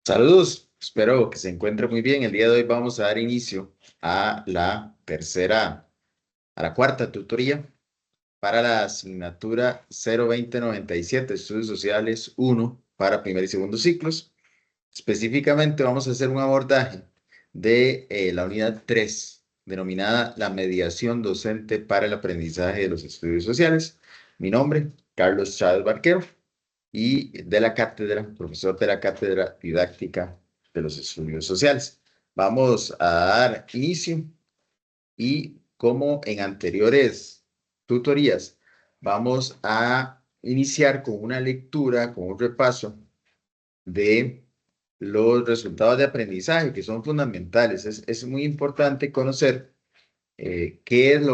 Saludos, espero que se encuentre muy bien. El día de hoy vamos a dar inicio a a la cuarta tutoría para la asignatura 02097, Estudios Sociales uno para primer y segundo ciclos. Específicamente vamos a hacer un abordaje de la unidad 3, denominada la mediación docente para el aprendizaje de los estudios sociales. Mi nombre, Carlos Chávez Barquero, y de la cátedra, profesor de la cátedra didáctica de los estudios sociales. Vamos a dar inicio y como en anteriores tutorías, vamos a iniciar con una lectura, con un repaso de los resultados de aprendizaje que son fundamentales. Es muy importante conocer qué es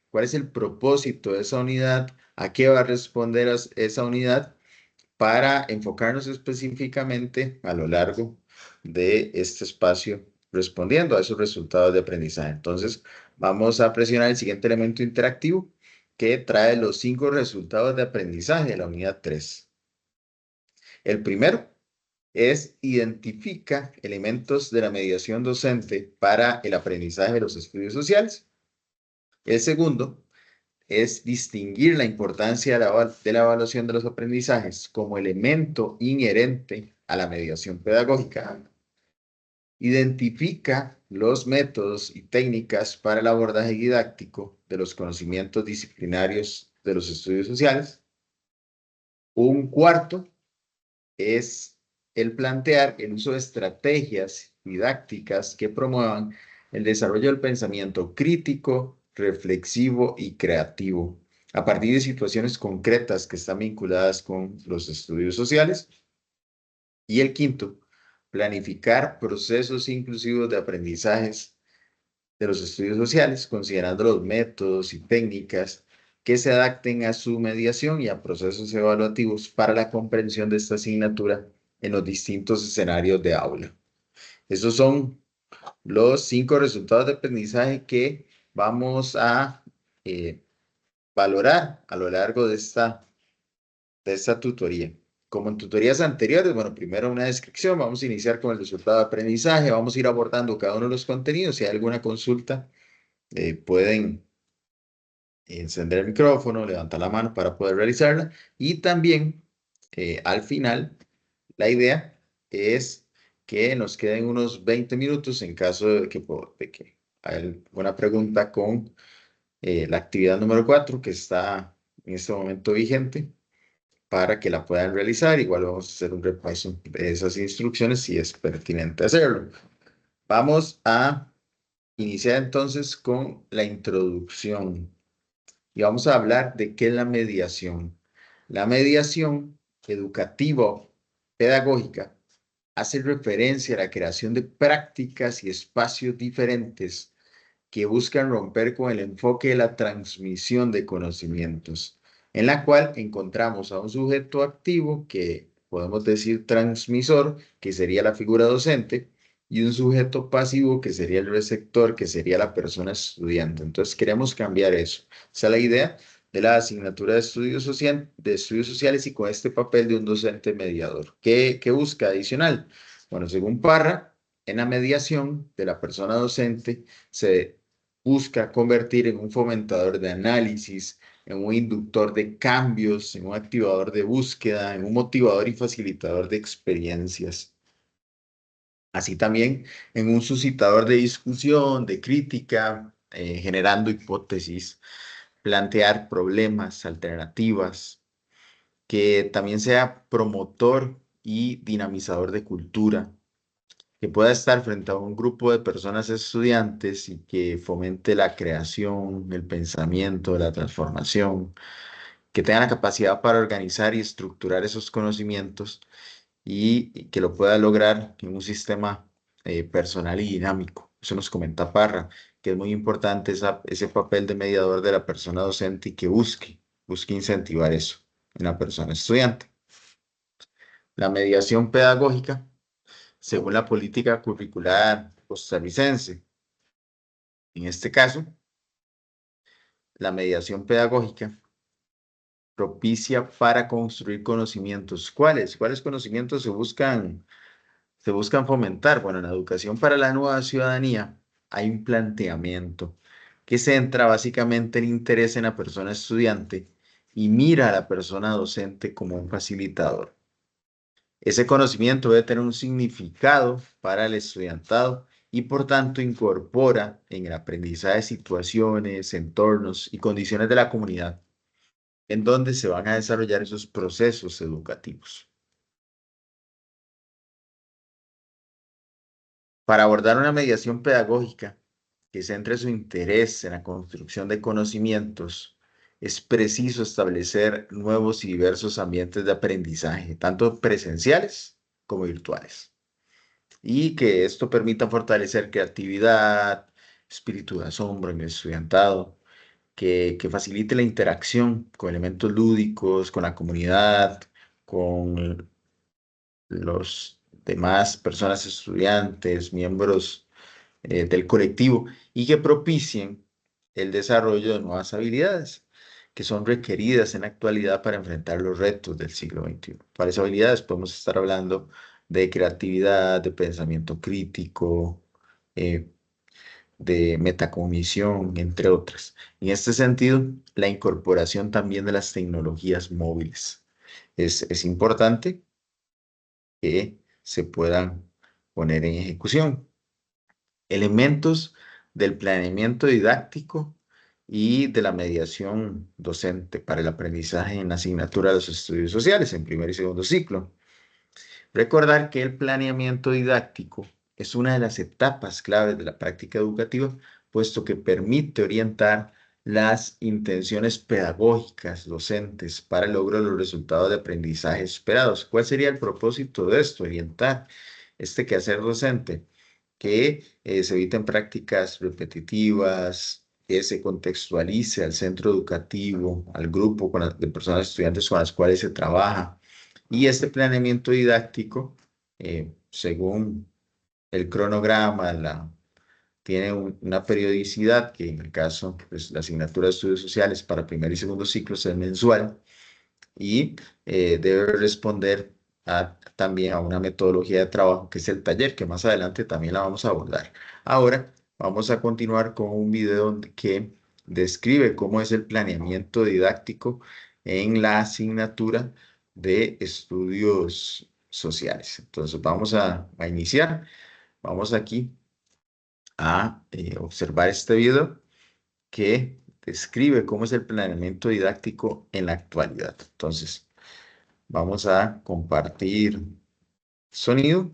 cuál es el propósito de esa unidad, a qué va a responder esa unidad para enfocarnos específicamente a lo largo de este espacio respondiendo a esos resultados de aprendizaje. Entonces, vamos a presionar el siguiente elemento interactivo que trae los 5 resultados de aprendizaje de la unidad 3. El primero es identifica elementos de la mediación docente para el aprendizaje de los estudios sociales. El segundo es distinguir la importancia de la evaluación de los aprendizajes como elemento inherente a la mediación pedagógica. Identifica los métodos y técnicas para el abordaje didáctico de los conocimientos disciplinarios de los estudios sociales. Un cuarto es el plantear el uso de estrategias didácticas que promuevan el desarrollo del pensamiento crítico, reflexivo y creativo a partir de situaciones concretas que están vinculadas con los estudios sociales. Y el quinto, planificar procesos inclusivos de aprendizajes de los estudios sociales, considerando los métodos y técnicas que se adapten a su mediación y a procesos evaluativos para la comprensión de esta asignatura en los distintos escenarios de aula. Esos son los 5 resultados de aprendizaje que vamos a eh, valorar a lo largo de esta tutoría. Como en tutorías anteriores, bueno, primero una descripción, vamos a iniciar con el resultado de aprendizaje, vamos a ir abordando cada uno de los contenidos. Si hay alguna consulta, pueden encender el micrófono, levantar la mano para poder realizarla. Y también, al final, la idea es que nos queden unos 20 minutos en caso de que haya alguna pregunta con la actividad número 4 que está en este momento vigente para que la puedan realizar. Igual vamos a hacer un repaso de esas instrucciones si es pertinente hacerlo. Vamos a iniciar entonces con la introducción y vamos a hablar de qué es la mediación. La mediación educativa pedagógica hace referencia a la creación de prácticas y espacios diferentes que buscan romper con el enfoque de la transmisión de conocimientos, en la cual encontramos a un sujeto activo que podemos decir transmisor, que sería la figura docente, y un sujeto pasivo, que sería el receptor, que sería la persona estudiante. Entonces queremos cambiar eso. Esa es la idea de la asignatura de estudios sociales y con este papel de un docente mediador. ¿Qué busca adicional? Bueno, según Parra, en la mediación de la persona docente se busca convertir en un fomentador de análisis, en un inductor de cambios, en un activador de búsqueda, en un motivador y facilitador de experiencias. Así también en un suscitador de discusión, de crítica, generando hipótesis, plantear problemas, alternativas, que también sea promotor y dinamizador de cultura, que pueda estar frente a un grupo de personas estudiantes y que fomente la creación, el pensamiento, la transformación, que tenga la capacidad para organizar y estructurar esos conocimientos y que lo pueda lograr en un sistema personal y dinámico. Eso nos comenta Parra, que es muy importante ese papel de mediador de la persona docente y que busque incentivar eso en la persona estudiante. La mediación pedagógica según la política curricular costarricense. En este caso, la mediación pedagógica propicia para construir conocimientos. ¿Cuáles? ¿Cuáles conocimientos se buscan se buscan fomentar? Bueno, en la educación para la nueva ciudadanía hay un planteamiento que centra básicamente el interés en la persona estudiante y mira a la persona docente como un facilitador. Ese conocimiento debe tener un significado para el estudiantado y por tanto incorpora en el aprendizaje situaciones, entornos y condiciones de la comunidad en donde se van a desarrollar esos procesos educativos. Para abordar una mediación pedagógica que centre su interés en la construcción de conocimientos, es preciso establecer nuevos y diversos ambientes de aprendizaje, tanto presenciales como virtuales, y que esto permita fortalecer creatividad, espíritu de asombro en el estudiantado, que facilite la interacción con elementos lúdicos, con la comunidad, con los demás personas estudiantes, miembros del colectivo, y que propicien el desarrollo de nuevas habilidades que son requeridas en la actualidad para enfrentar los retos del siglo XXI. Para esas habilidades podemos estar hablando de creatividad, de pensamiento crítico, eh, de metacognición, entre otras. En este sentido, la incorporación también de las tecnologías móviles. Es importante que se puedan poner en ejecución. Elementos del planeamiento didáctico y de la mediación docente para el aprendizaje en la asignatura de los estudios sociales en primer y segundo ciclo. Recordar que el planeamiento didáctico es una de las etapas claves de la práctica educativa, puesto que permite orientar las intenciones pedagógicas docentes para el logro de los resultados de aprendizaje esperados. ¿Cuál sería el propósito de esto? Orientar este quehacer docente, que se eviten prácticas repetitivas, que se contextualice al centro educativo, al grupo de personas estudiantes con las cuales se trabaja. Y este planeamiento didáctico, según el cronograma, tiene una periodicidad que en el caso, pues, la asignatura de estudios sociales para primer y segundo ciclos es mensual y debe responder también a una metodología de trabajo que es el taller, que más adelante también la vamos a abordar. Ahora vamos a continuar con un video que describe cómo es el planeamiento didáctico en la asignatura de estudios sociales. Entonces vamos a iniciar. Vamos aquí a observar este video que describe cómo es el planeamiento didáctico en la actualidad. Entonces, vamos a compartir sonido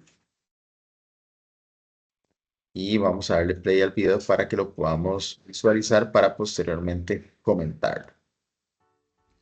y vamos a darle play al video para que lo podamos visualizar para posteriormente comentarlo.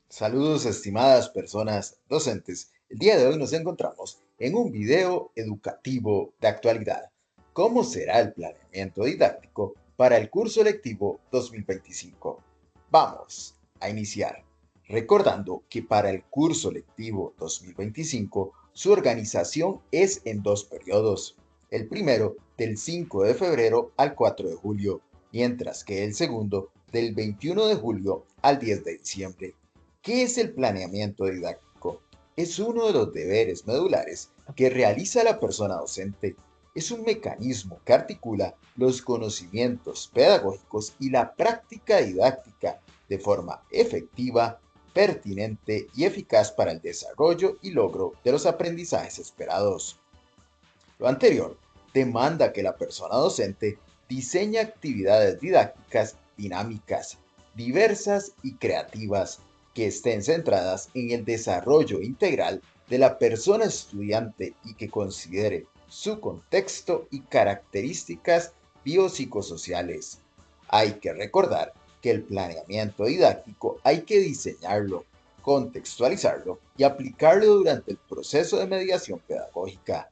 Saludos, estimadas personas docentes. El día de hoy nos encontramos en un video educativo de actualidad. ¿Cómo será el planeamiento didáctico para el curso lectivo 2025? Vamos a iniciar. Recordando que para el curso lectivo 2025 su organización es en dos periodos. El primero del 5 de febrero al 4 de julio, mientras que el segundo del 21 de julio al 10 de diciembre. ¿Qué es el planeamiento didáctico? Es uno de los deberes medulares que realiza la persona docente. Es un mecanismo que articula los conocimientos pedagógicos y la práctica didáctica de forma efectiva, pertinente y eficaz para el desarrollo y logro de los aprendizajes esperados. Lo anterior demanda que la persona docente diseñe actividades didácticas dinámicas, diversas y creativas que estén centradas en el desarrollo integral de la persona estudiante y que considere su contexto y características biopsicosociales. Hay que recordar que el planeamiento didáctico hay que diseñarlo, contextualizarlo y aplicarlo durante el proceso de mediación pedagógica.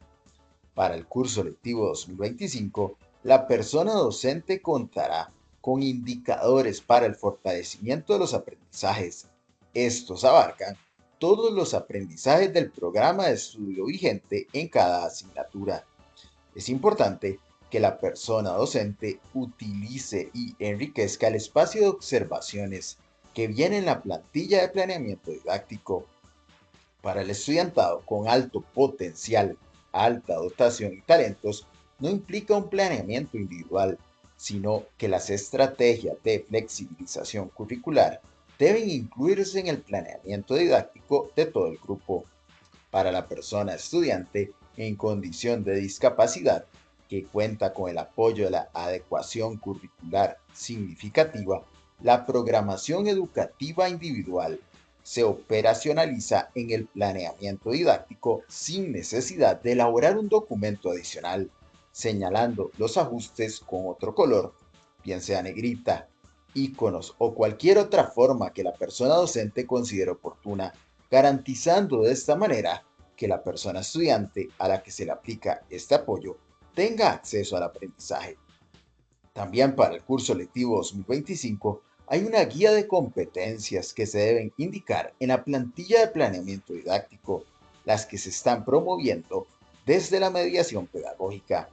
Para el curso lectivo 2025, la persona docente contará con indicadores para el fortalecimiento de los aprendizajes. Estos abarcan todos los aprendizajes del programa de estudio vigente en cada asignatura. Es importante que la persona docente utilice y enriquezca el espacio de observaciones que viene en la plantilla de planeamiento didáctico. Para el estudiantado con alto potencial alta dotación y talentos no implica un planeamiento individual, sino que las estrategias de flexibilización curricular deben incluirse en el planeamiento didáctico de todo el grupo. Para la persona estudiante en condición de discapacidad que cuenta con el apoyo de la adecuación curricular significativa, la programación educativa individual se operacionaliza en el planeamiento didáctico sin necesidad de elaborar un documento adicional, señalando los ajustes con otro color, bien sea negrita, iconos o cualquier otra forma que la persona docente considere oportuna, garantizando de esta manera que la persona estudiante a la que se le aplica este apoyo tenga acceso al aprendizaje. También para el curso lectivo 2025 hay una guía de competencias que se deben indicar en la plantilla de planeamiento didáctico, las que se están promoviendo desde la mediación pedagógica.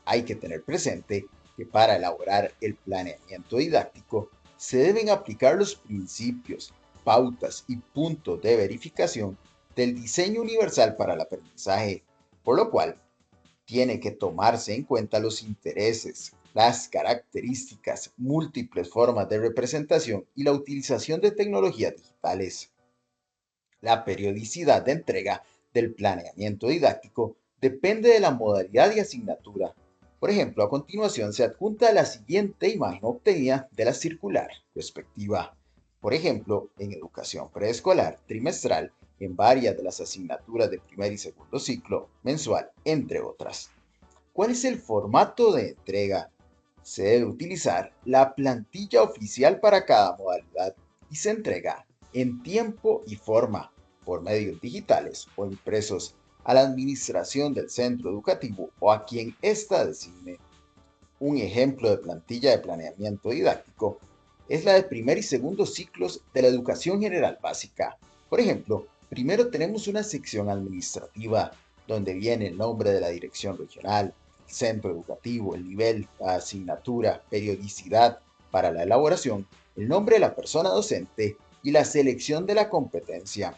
Hay que tener presente que para elaborar el planeamiento didáctico se deben aplicar los principios, pautas y puntos de verificación del diseño universal para el aprendizaje, por lo cual tiene que tomarse en cuenta los intereses, las características, múltiples formas de representación y la utilización de tecnologías digitales. La periodicidad de entrega del planeamiento didáctico depende de la modalidad y asignatura. Por ejemplo, a continuación se adjunta la siguiente imagen obtenida de la circular respectiva. Por ejemplo, en educación preescolar trimestral, en varias de las asignaturas de primer y segundo ciclo, mensual, entre otras. ¿Cuál es el formato de entrega? Se debe utilizar la plantilla oficial para cada modalidad y se entrega en tiempo y forma por medios digitales o impresos a la administración del centro educativo o a quien ésta designe. Un ejemplo de plantilla de planeamiento didáctico es la de primer y segundo ciclos de la educación general básica. Por ejemplo, primero tenemos una sección administrativa donde viene el nombre de la dirección regional, el centro educativo, el nivel, la asignatura, periodicidad para la elaboración, el nombre de la persona docente y la selección de la competencia.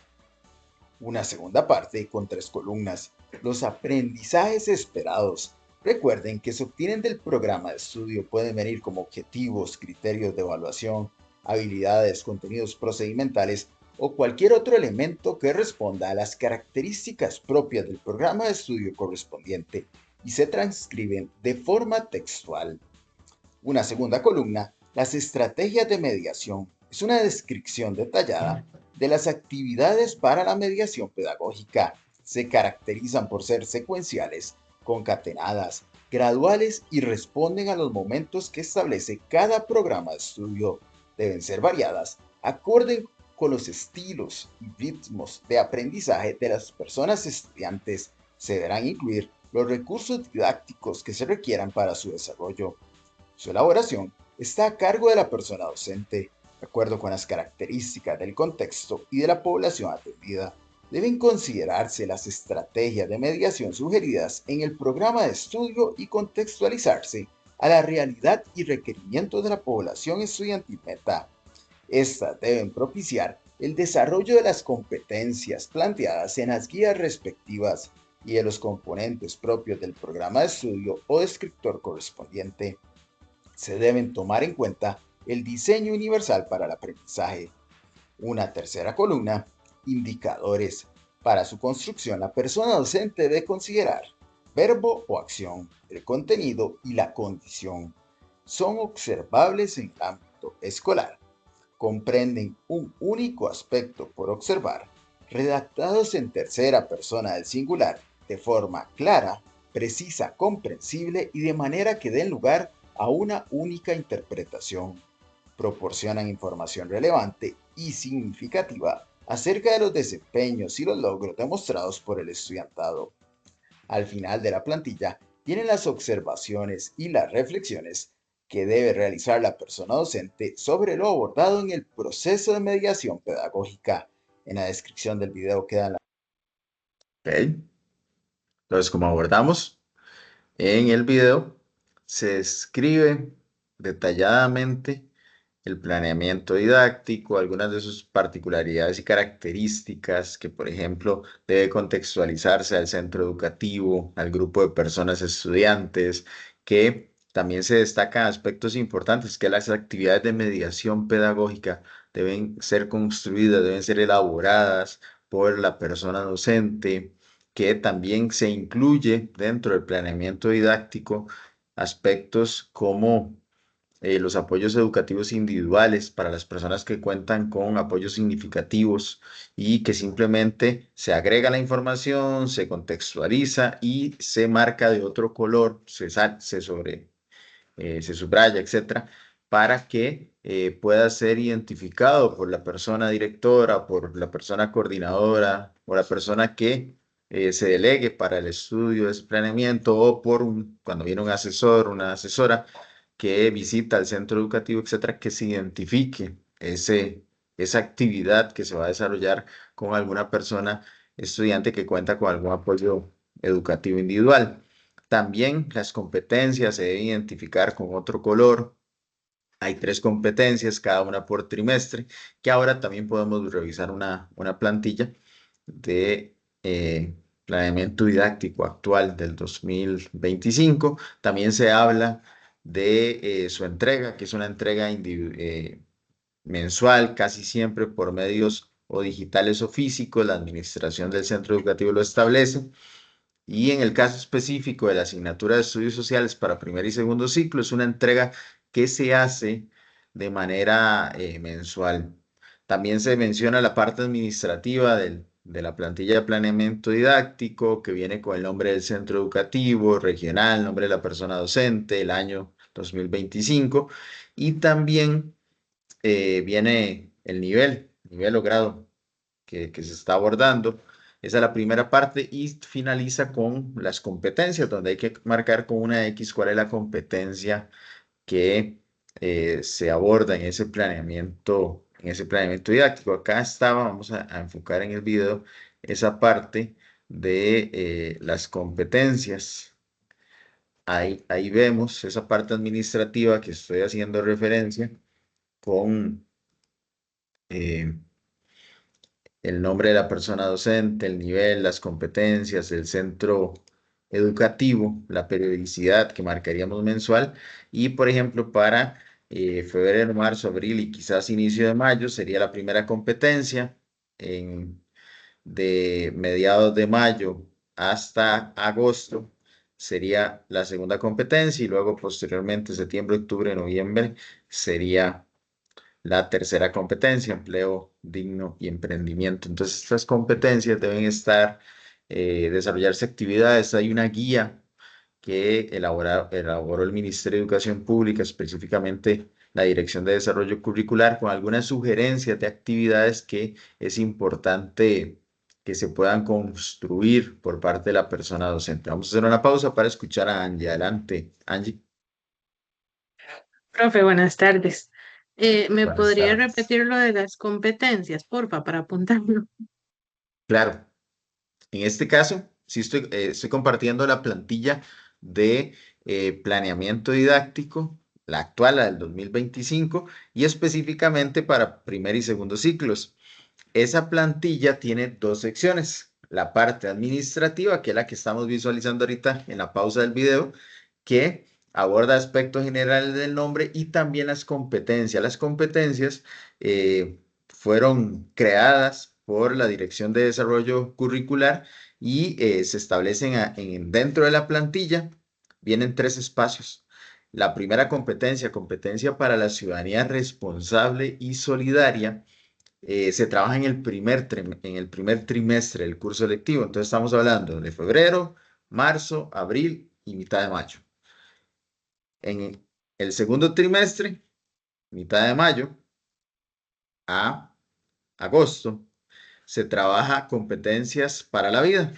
Una segunda parte con 3 columnas, los aprendizajes esperados. Recuerden que se obtienen del programa de estudio pueden venir como objetivos, criterios de evaluación, habilidades, contenidos procedimentales o cualquier otro elemento que responda a las características propias del programa de estudio correspondiente y se transcriben de forma textual. Una segunda columna, las estrategias de mediación, es una descripción detallada de las actividades para la mediación pedagógica. Se caracterizan por ser secuenciales, concatenadas, graduales y responden a los momentos que establece cada programa de estudio. Deben ser variadas, acorde con los estilos y ritmos de aprendizaje de las personas estudiantes. Se deberán incluir los recursos didácticos que se requieran para su desarrollo. Su elaboración está a cargo de la persona docente, de acuerdo con las características del contexto y de la población atendida. Deben considerarse las estrategias de mediación sugeridas en el programa de estudio y contextualizarse a la realidad y requerimientos de la población estudiantil meta. Estas deben propiciar el desarrollo de las competencias planteadas en las guías respectivas y de los componentes propios del programa de estudio o descriptor correspondiente. Se deben tomar en cuenta el diseño universal para el aprendizaje. Una tercera columna, indicadores. Para su construcción, la persona docente debe considerar verbo o acción, el contenido y la condición. Son observables en el ámbito escolar. Comprenden un único aspecto por observar, redactados en tercera persona del singular, de forma clara, precisa, comprensible y de manera que den lugar a una única interpretación. Proporcionan información relevante y significativa acerca de los desempeños y los logros demostrados por el estudiantado. Al final de la plantilla tienen las observaciones y las reflexiones que debe realizar la persona docente sobre lo abordado en el proceso de mediación pedagógica. En la descripción del video quedan las... Ok. Entonces, como abordamos en el video, se describe detalladamente el planeamiento didáctico, algunas de sus particularidades y características, que por ejemplo debe contextualizarse al centro educativo, al grupo de personas estudiantes, que también se destacan aspectos importantes, que las actividades de mediación pedagógica deben ser construidas, deben ser elaboradas por la persona docente, que también se incluye dentro del planeamiento didáctico aspectos como los apoyos educativos individuales para las personas que cuentan con apoyos significativos y que simplemente se agrega la información, se contextualiza y se marca de otro color, se subraya, etcétera, para que pueda ser identificado por la persona directora, por la persona coordinadora o la persona que se delegue para el estudio de ese planeamiento o cuando viene un asesor, una asesora que visita el centro educativo, etcétera, que se identifique esa actividad que se va a desarrollar con alguna persona estudiante que cuenta con algún apoyo educativo individual. También las competencias se deben identificar con otro color. Hay 3 competencias, cada una por trimestre, que ahora también podemos revisar una plantilla de planeamiento didáctico actual del 2025. También se habla de su entrega, que es una entrega mensual, casi siempre por medios o digitales o físicos. La administración del centro educativo lo establece. Y en el caso específico de la asignatura de estudios sociales para primer y segundo ciclo, es una entrega que se hace de manera mensual. También se menciona la parte administrativa de la plantilla de planeamiento didáctico, que viene con el nombre del centro educativo, regional, nombre de la persona docente, el año 2025, y también viene el nivel o grado que se está abordando. Esa es la primera parte y finaliza con las competencias, donde hay que marcar con una X cuál es la competencia que se aborda en ese planeamiento didáctico. Acá estaba, vamos a enfocar en el video esa parte de las competencias. Ahí vemos esa parte administrativa que estoy haciendo referencia con eh, el nombre de la persona docente, el nivel, las competencias, el centro educativo, la periodicidad que marcaríamos mensual y, por ejemplo, para febrero, marzo, abril y quizás inicio de mayo sería la primera competencia. De mediados de mayo hasta agosto sería la segunda competencia y luego posteriormente septiembre, octubre, noviembre sería la tercera competencia, empleo digno y emprendimiento. Entonces, estas competencias deben desarrollarse actividades. Hay una guía que elaboró el Ministerio de Educación Pública, específicamente la Dirección de Desarrollo Curricular, con algunas sugerencias de actividades que es importante que se puedan construir por parte de la persona docente. Vamos a hacer una pausa para escuchar a Angie. Adelante, Angie. Profe, buenas tardes. ¿Me Buenas podría tardes. repetir lo de las competencias, porfa, para apuntarlo? Claro. En este caso, sí estoy compartiendo la plantilla de planeamiento didáctico, la actual, la del 2025, y específicamente para primer y segundo ciclos. Esa plantilla tiene 2 secciones. La parte administrativa, que es la que estamos visualizando ahorita en la pausa del video, que aborda aspectos generales del nombre y también las competencias. Las competencias fueron creadas por la Dirección de Desarrollo Curricular y se establecen dentro de la plantilla. Vienen 3 espacios. La primera competencia, competencia para la ciudadanía responsable y solidaria, se trabaja en el primer trimestre del curso lectivo. Entonces estamos hablando de febrero, marzo, abril y mitad de mayo. En el segundo trimestre, mitad de mayo a agosto, se trabaja competencias para la vida,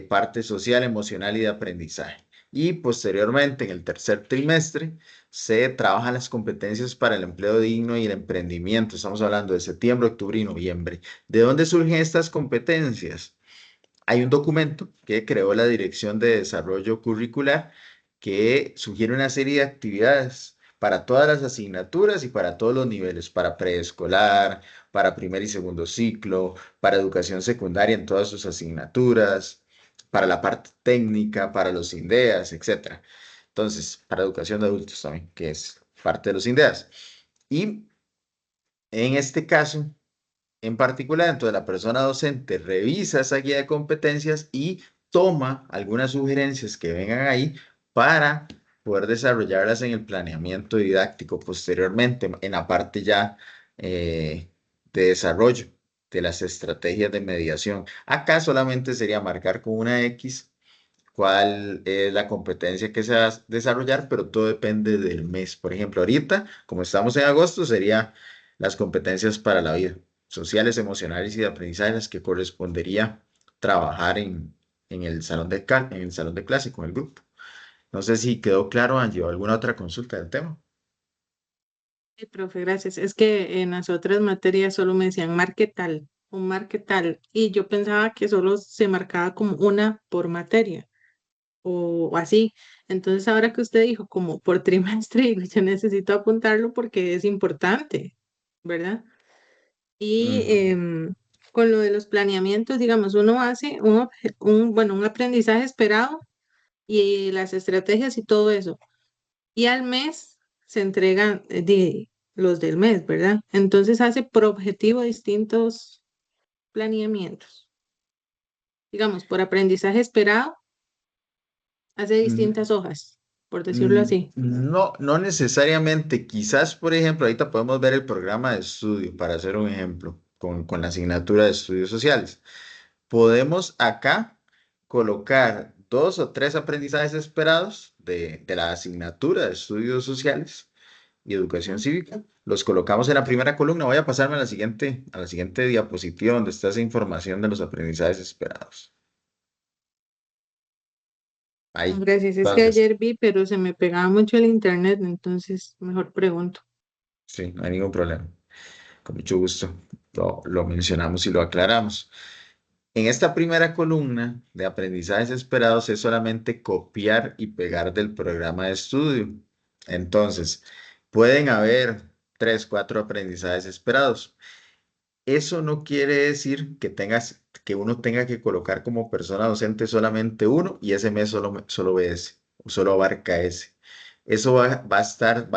parte social, emocional y de aprendizaje. Y posteriormente, en el tercer trimestre, se trabajan las competencias para el empleo digno y el emprendimiento. Estamos hablando de septiembre, octubre y noviembre. ¿De dónde surgen estas competencias? Hay un documento que creó la Dirección de Desarrollo Curricular que sugiere una serie de actividades para todas las asignaturas y para todos los niveles, para preescolar, para primer y segundo ciclo, para educación secundaria en todas sus asignaturas, para la parte técnica, para los INDEAS, etcétera. Entonces, para educación de adultos también, que es parte de los INDEAS. Y en este caso, en particular, entonces la persona docente revisa esa guía de competencias y toma algunas sugerencias que vengan ahí para poder desarrollarlas en el planeamiento didáctico posteriormente, en la parte ya de desarrollo de las estrategias de mediación. Acá solamente sería marcar con una X cuál es la competencia que se va a desarrollar, pero todo depende del mes. Por ejemplo, ahorita, como estamos en agosto, sería las competencias para la vida, sociales, emocionales y de aprendizaje, las que correspondería trabajar en el salón en el salón de clase con el grupo. No sé si quedó claro, Angie, o alguna otra consulta del tema. Sí, profe, gracias. Es que en las otras materias solo me decían marque tal, un marque tal, y yo pensaba que solo se marcaba como una por materia o así. Entonces, ahora que usted dijo como por trimestre, digo, yo necesito apuntarlo porque es importante, ¿verdad? Y Ujú, con lo de los planeamientos, digamos, uno hace bueno, un aprendizaje esperado y las estrategias y todo eso. Y al mes se entregan los del mes, ¿verdad? Entonces hace por objetivo distintos planeamientos. Digamos, por aprendizaje esperado, hace ujú. distintas hojas, por decirlo así. No, no necesariamente. Quizás, por ejemplo, ahorita podemos ver el programa de estudio, para hacer un ejemplo, con la asignatura de estudios sociales. Podemos acá colocar dos o tres aprendizajes esperados de la asignatura de estudios sociales y educación Ujú. cívica. Los colocamos en la primera columna. Voy a pasarme a la siguiente diapositiva donde está esa información de los aprendizajes esperados. No, Ahí. gracias. Es que Entonces, ayer vi, pero se me pegaba mucho el internet, entonces mejor pregunto. sí, no hay ningún problema. Con mucho gusto lo mencionamos y lo aclaramos. En esta primera columna de aprendizajes esperados es solamente copiar y pegar del programa de estudio. Entonces, pueden haber tres, cuatro aprendizajes esperados. Eso no quiere decir que uno tenga que colocar como persona docente solamente uno y ese mes solo ve ese, o solo abarca ese. Eso va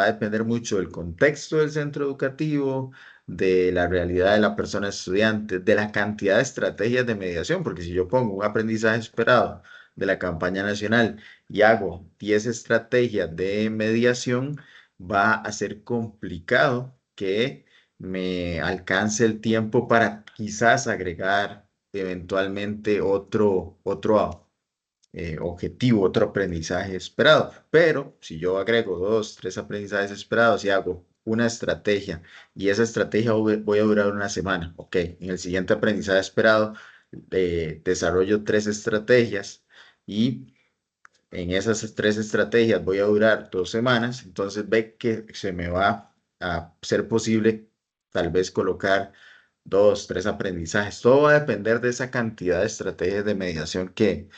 a depender mucho del contexto del centro educativo, de la realidad de la persona estudiante, de la cantidad de estrategias de mediación, porque si yo pongo un aprendizaje esperado de la campaña nacional y hago 10 estrategias de mediación, va a ser complicado que me alcance el tiempo para quizás agregar eventualmente otro objetivo, otro aprendizaje esperado. Pero si yo agrego dos, tres aprendizajes esperados y hago una estrategia y esa estrategia voy a durar una semana, ok, en el siguiente aprendizaje esperado desarrollo tres estrategias y en esas tres estrategias voy a durar 2 semanas, entonces ve que se me va a ser posible tal vez colocar dos, tres aprendizajes. Todo va a depender de esa cantidad de estrategias de mediación que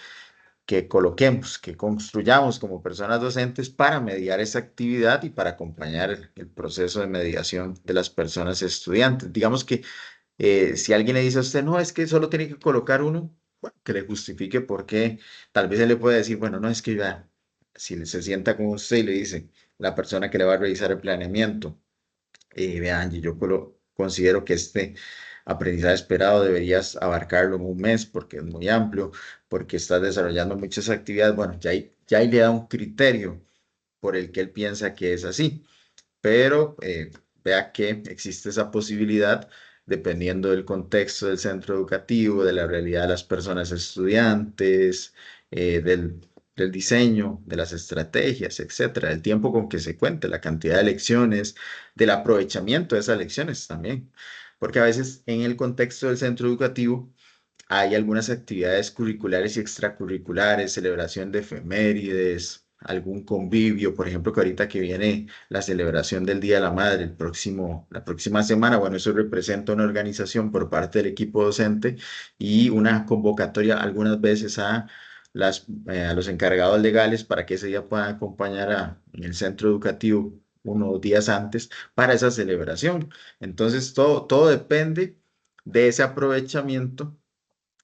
coloquemos, que construyamos como personas docentes para mediar esa actividad y para acompañar el proceso de mediación de las personas estudiantes. Digamos que si alguien le dice a usted, no, es que solo tiene que colocar uno, bueno, que le justifique por qué. Tal vez él le puede decir, bueno, no, es que ya, si se sienta con usted y le dice, la persona que le va a revisar el planeamiento, vean, yo considero que este aprendizaje esperado deberías abarcarlo en un mes porque es muy amplio, porque estás desarrollando muchas actividades. Bueno, ya ahí le da un criterio por el que él piensa que es así, pero vea que existe esa posibilidad dependiendo del contexto del centro educativo, de la realidad de las personas estudiantes, del diseño, de las estrategias, etcétera, del tiempo con que se cuente, la cantidad de lecciones, del aprovechamiento de esas lecciones también, porque a veces en el contexto del centro educativo hay algunas actividades curriculares y extracurriculares, celebración de efemérides, algún convivio, por ejemplo, que ahorita que viene la celebración del Día de la Madre, la próxima semana, bueno, eso representa una organización por parte del equipo docente y una convocatoria algunas veces a los encargados legales para que ese día puedan acompañar en el centro educativo uno o días antes para esa celebración. Entonces, todo depende de ese aprovechamiento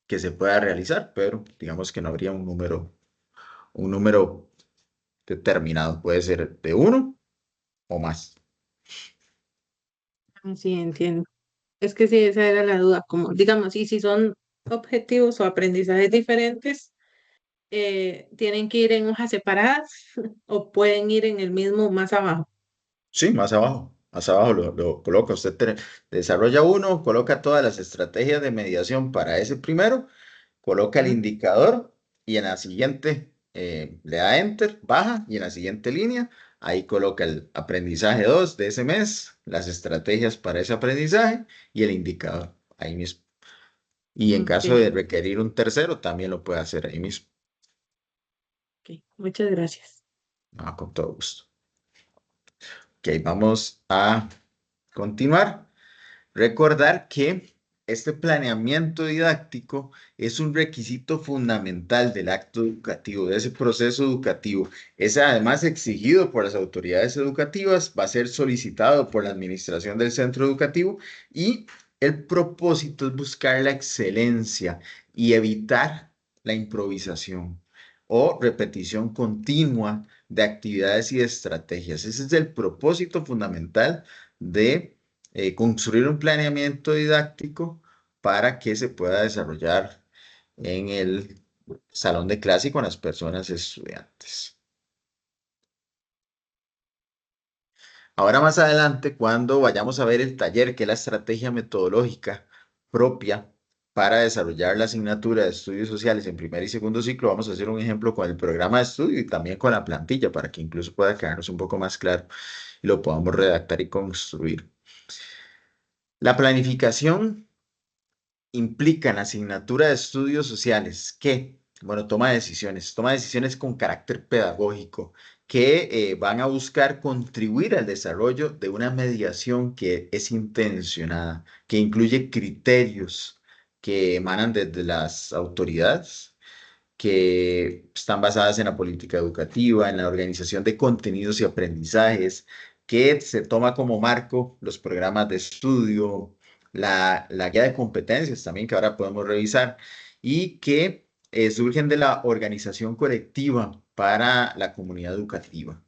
que se pueda realizar, pero digamos que no habría un número determinado. Puede ser de uno o más. Sí, entiendo. Es que sí, esa era la duda, como digamos, y si son objetivos o aprendizajes diferentes, tienen que ir en hojas separadas o pueden ir en el mismo más abajo. Sí, más abajo lo coloca. Usted desarrolla uno, coloca todas las estrategias de mediación para ese primero, coloca el Ujú. indicador y en la siguiente le da enter, baja y en la siguiente línea ahí coloca el aprendizaje 2 de ese mes, las estrategias para ese aprendizaje y el indicador ahí mismo. Y en Ok, caso de requerir un tercero, también lo puede hacer ahí mismo. ok, muchas gracias. Ah, con todo gusto. Ok, vamos a continuar. Recordar que este planeamiento didáctico es un requisito fundamental del acto educativo, de ese proceso educativo. Es además exigido por las autoridades educativas, va a ser solicitado por la administración del centro educativo y el propósito es buscar la excelencia y evitar la improvisación o repetición continua de actividades y de estrategias. Ese es el propósito fundamental de construir un planeamiento didáctico para que se pueda desarrollar en el salón de clase y con las personas estudiantes. Ahora más adelante, cuando vayamos a ver el taller, que es la estrategia metodológica propia para desarrollar la asignatura de estudios sociales en primer y segundo ciclo, vamos a hacer un ejemplo con el programa de estudio y también con la plantilla para que incluso pueda quedarnos un poco más claro y lo podamos redactar y construir. La planificación implican asignatura de estudios sociales que, bueno, toma decisiones con carácter pedagógico que van a buscar contribuir al desarrollo de una mediación que es intencionada, que incluye criterios que emanan desde las autoridades que están basadas en la política educativa, en la organización de contenidos y aprendizajes, que se toma como marco los programas de estudio, la guía de competencias también que ahora podemos revisar y que surgen de la organización colectiva para la comunidad educativa.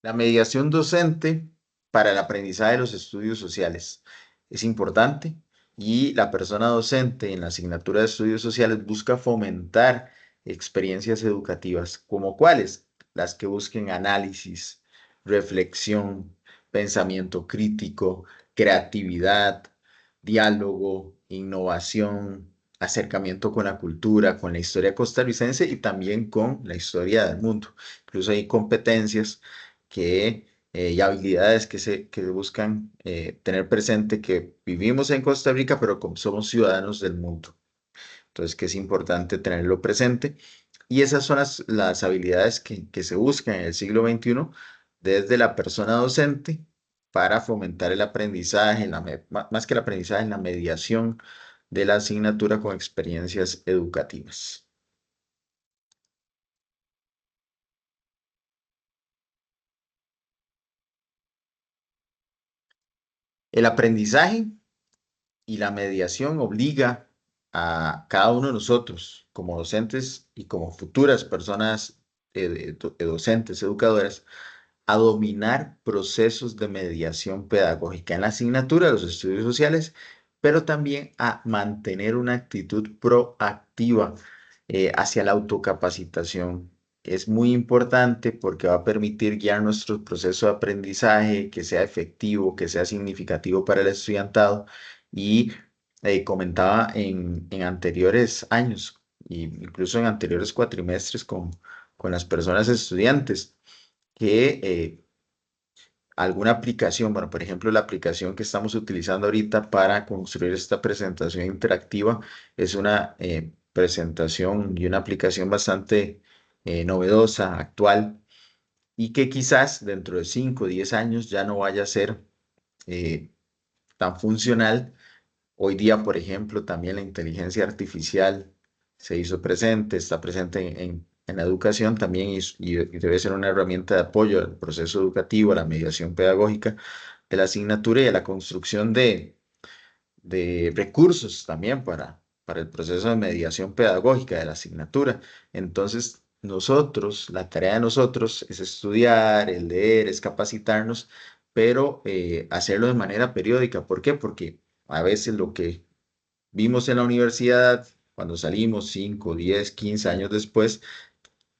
La mediación docente para el aprendizaje de los estudios sociales es importante y la persona docente en la asignatura de estudios sociales busca fomentar experiencias educativas, como cuáles, las que busquen análisis, reflexión, pensamiento crítico, creatividad, diálogo, innovación, acercamiento con la cultura, con la historia costarricense y también con la historia del mundo. Incluso hay competencias y habilidades que buscan tener presente que vivimos en Costa Rica, pero como somos ciudadanos del mundo. Entonces, que es importante tenerlo presente. Y esas son las habilidades que se buscan en el siglo XXI desde la persona docente para fomentar el aprendizaje, más que el aprendizaje, en la mediación de la asignatura con experiencias educativas. El aprendizaje y la mediación obliga a cada uno de nosotros, como docentes y como futuras personas docentes, educadoras, a dominar procesos de mediación pedagógica en la asignatura de los estudios sociales, pero también a mantener una actitud proactiva hacia la autocapacitación. Es muy importante porque va a permitir guiar nuestro proceso de aprendizaje, que sea efectivo, que sea significativo para el estudiantado. Y comentaba en anteriores años, e incluso en anteriores cuatrimestres con las personas estudiantes, que alguna aplicación, bueno, por ejemplo, la aplicación que estamos utilizando ahorita para construir esta presentación interactiva es una presentación y una aplicación bastante novedosa, actual, y que quizás dentro de 5 o 10 años ya no vaya a ser eh, tan funcional. Hoy día, por ejemplo, también la inteligencia artificial se hizo presente, está presente en la educación también y debe ser una herramienta de apoyo al proceso educativo, a la mediación pedagógica de la asignatura y a la construcción de recursos también para el proceso de mediación pedagógica de la asignatura. Entonces, la tarea de nosotros es estudiar, es leer, es capacitarnos, pero hacerlo de manera periódica. ¿Por qué? Porque a veces lo que vimos en la universidad, cuando salimos 5, 10, 15 años después,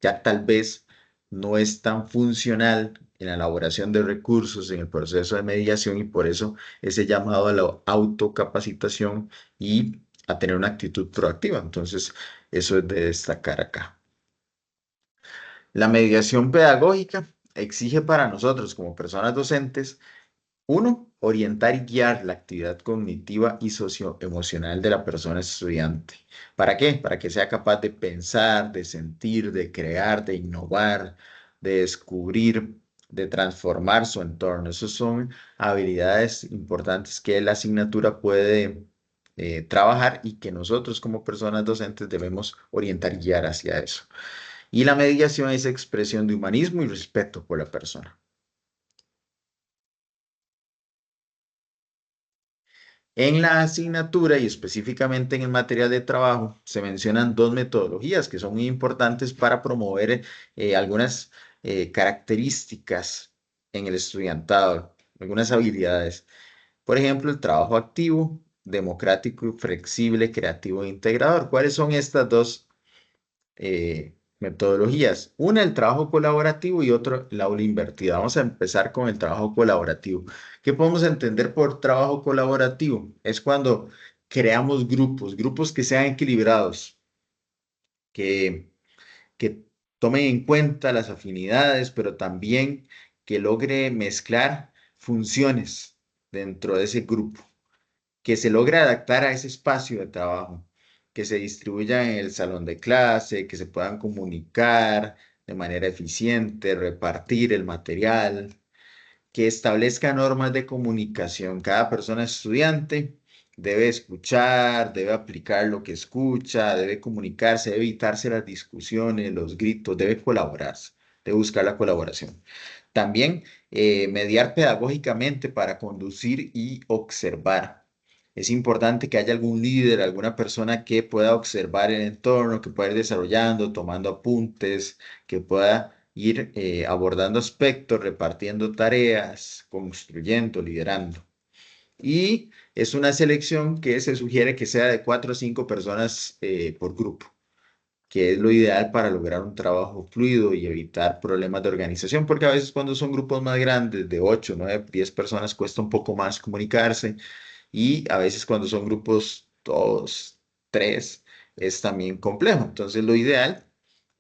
ya tal vez no es tan funcional en la elaboración de recursos, en el proceso de mediación y por eso ese llamado a la autocapacitación y a tener una actitud proactiva. Entonces, eso es de destacar acá. La mediación pedagógica exige para nosotros como personas docentes, uno, orientar y guiar la actividad cognitiva y socioemocional de la persona estudiante. ¿Para qué? Para que sea capaz de pensar, de sentir, de crear, de innovar, de descubrir, de transformar su entorno. Esas son habilidades importantes que la asignatura puede trabajar y que nosotros como personas docentes debemos orientar y guiar hacia eso. Y la mediación es expresión de humanismo y respeto por la persona. En la asignatura y específicamente en el material de trabajo se mencionan dos metodologías que son muy importantes para promover algunas características en el estudiantado, algunas habilidades. Por ejemplo, el trabajo activo, democrático, flexible, creativo e integrador. ¿Cuáles son estas dos metodologías? Una, el trabajo colaborativo y otro, el aula invertida. Vamos a empezar con el trabajo colaborativo. ¿Qué podemos entender por trabajo colaborativo? Es cuando creamos grupos que sean equilibrados, que, que tomen en cuenta las afinidades, pero también que logre mezclar funciones dentro de ese grupo, que se logre adaptar a ese espacio de trabajo, que se distribuya en el salón de clase, que se puedan comunicar de manera eficiente, repartir el material, que establezca normas de comunicación. Cada persona estudiante debe escuchar, debe aplicar lo que escucha, debe comunicarse, debe evitarse las discusiones, los gritos, debe colaborarse, debe buscar la colaboración. También mediar pedagógicamente para conducir y observar. Es importante que haya algún líder, alguna persona que pueda observar el entorno, que pueda ir desarrollando, tomando apuntes, que pueda ir abordando aspectos, repartiendo tareas, construyendo, liderando. Y es una selección que se sugiere que sea de 4 o 5 personas por grupo, que es lo ideal para lograr un trabajo fluido y evitar problemas de organización, porque a veces cuando son grupos más grandes, de 8, 9, 10 personas, cuesta un poco más comunicarse y a veces cuando son grupos 2, 3, es también complejo. Entonces lo ideal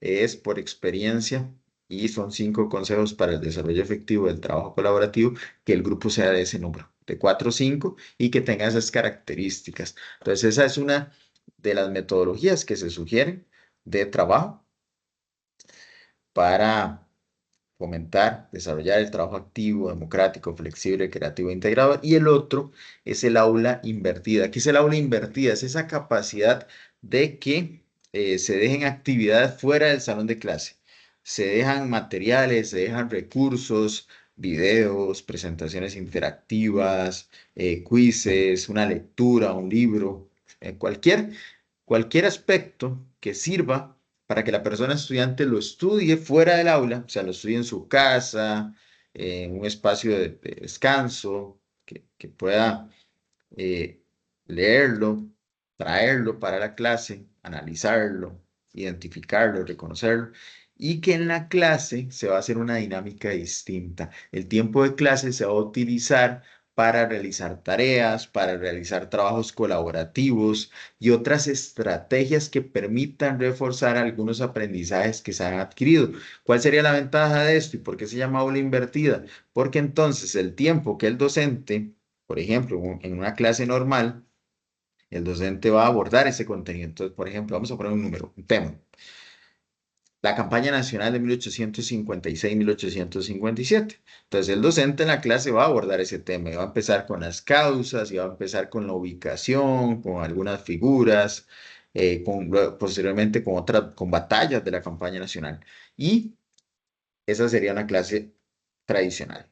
es por experiencia y son 5 consejos para el desarrollo efectivo del trabajo colaborativo, que el grupo sea de ese número, de 4 o 5 y que tenga esas características. Entonces esa es una de las metodologías que se sugieren de trabajo para fomentar, desarrollar el trabajo activo, democrático, flexible, creativo e integrador. Y el otro es el aula invertida. ¿Qué es el aula invertida? Es esa capacidad de que se dejen actividades fuera del salón de clase. Se dejan materiales, se dejan recursos, videos, presentaciones interactivas, quizzes, una lectura, un libro, cualquier aspecto que sirva para que la persona estudiante lo estudie fuera del aula, o sea, lo estudie en su casa, en un espacio de descanso, que pueda eh, leerlo, traerlo para la clase, analizarlo, identificarlo, reconocerlo, y que en la clase se va a hacer una dinámica distinta. El tiempo de clase se va a utilizar para realizar tareas, para realizar trabajos colaborativos y otras estrategias que permitan reforzar algunos aprendizajes que se han adquirido. ¿Cuál sería la ventaja de esto y por qué se llama aula invertida? Porque entonces el tiempo que el docente, por ejemplo, en una clase normal, el docente va a abordar ese contenido. Entonces, por ejemplo, vamos a poner un número, un tema. La campaña nacional de 1856-1857. Entonces, el docente en la clase va a abordar ese tema y va a empezar con las causas y va a empezar con la ubicación, con algunas figuras, posteriormente con batallas de la campaña nacional. Y esa sería una clase tradicional.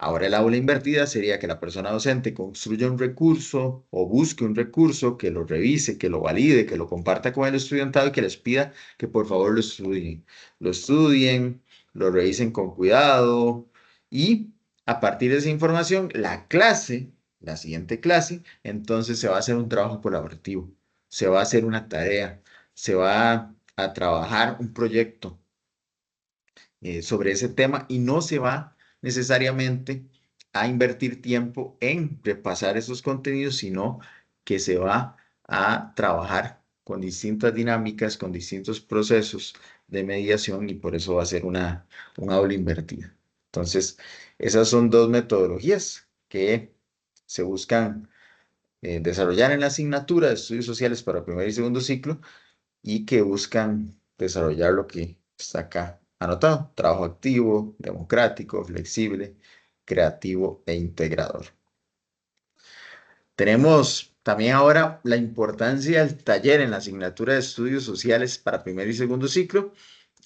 Ahora el aula invertida sería que la persona docente construya un recurso o busque un recurso que lo revise, que lo valide, que lo comparta con el estudiantado y que les pida que por favor lo estudien, lo revisen con cuidado y a partir de esa información, la siguiente clase, entonces se va a hacer un trabajo colaborativo, se va a hacer una tarea, se va a trabajar un proyecto sobre ese tema y no se va necesariamente a invertir tiempo en repasar esos contenidos, sino que se va a trabajar con distintas dinámicas, con distintos procesos de mediación y por eso va a ser un aula invertida. Entonces, esas son dos metodologías que se buscan desarrollar en la asignatura de estudios sociales para primer y segundo ciclo y que buscan desarrollar lo que está acá anotado: trabajo activo, democrático, flexible, creativo e integrador. Tenemos también ahora la importancia del taller en la asignatura de estudios sociales para primer y segundo ciclo,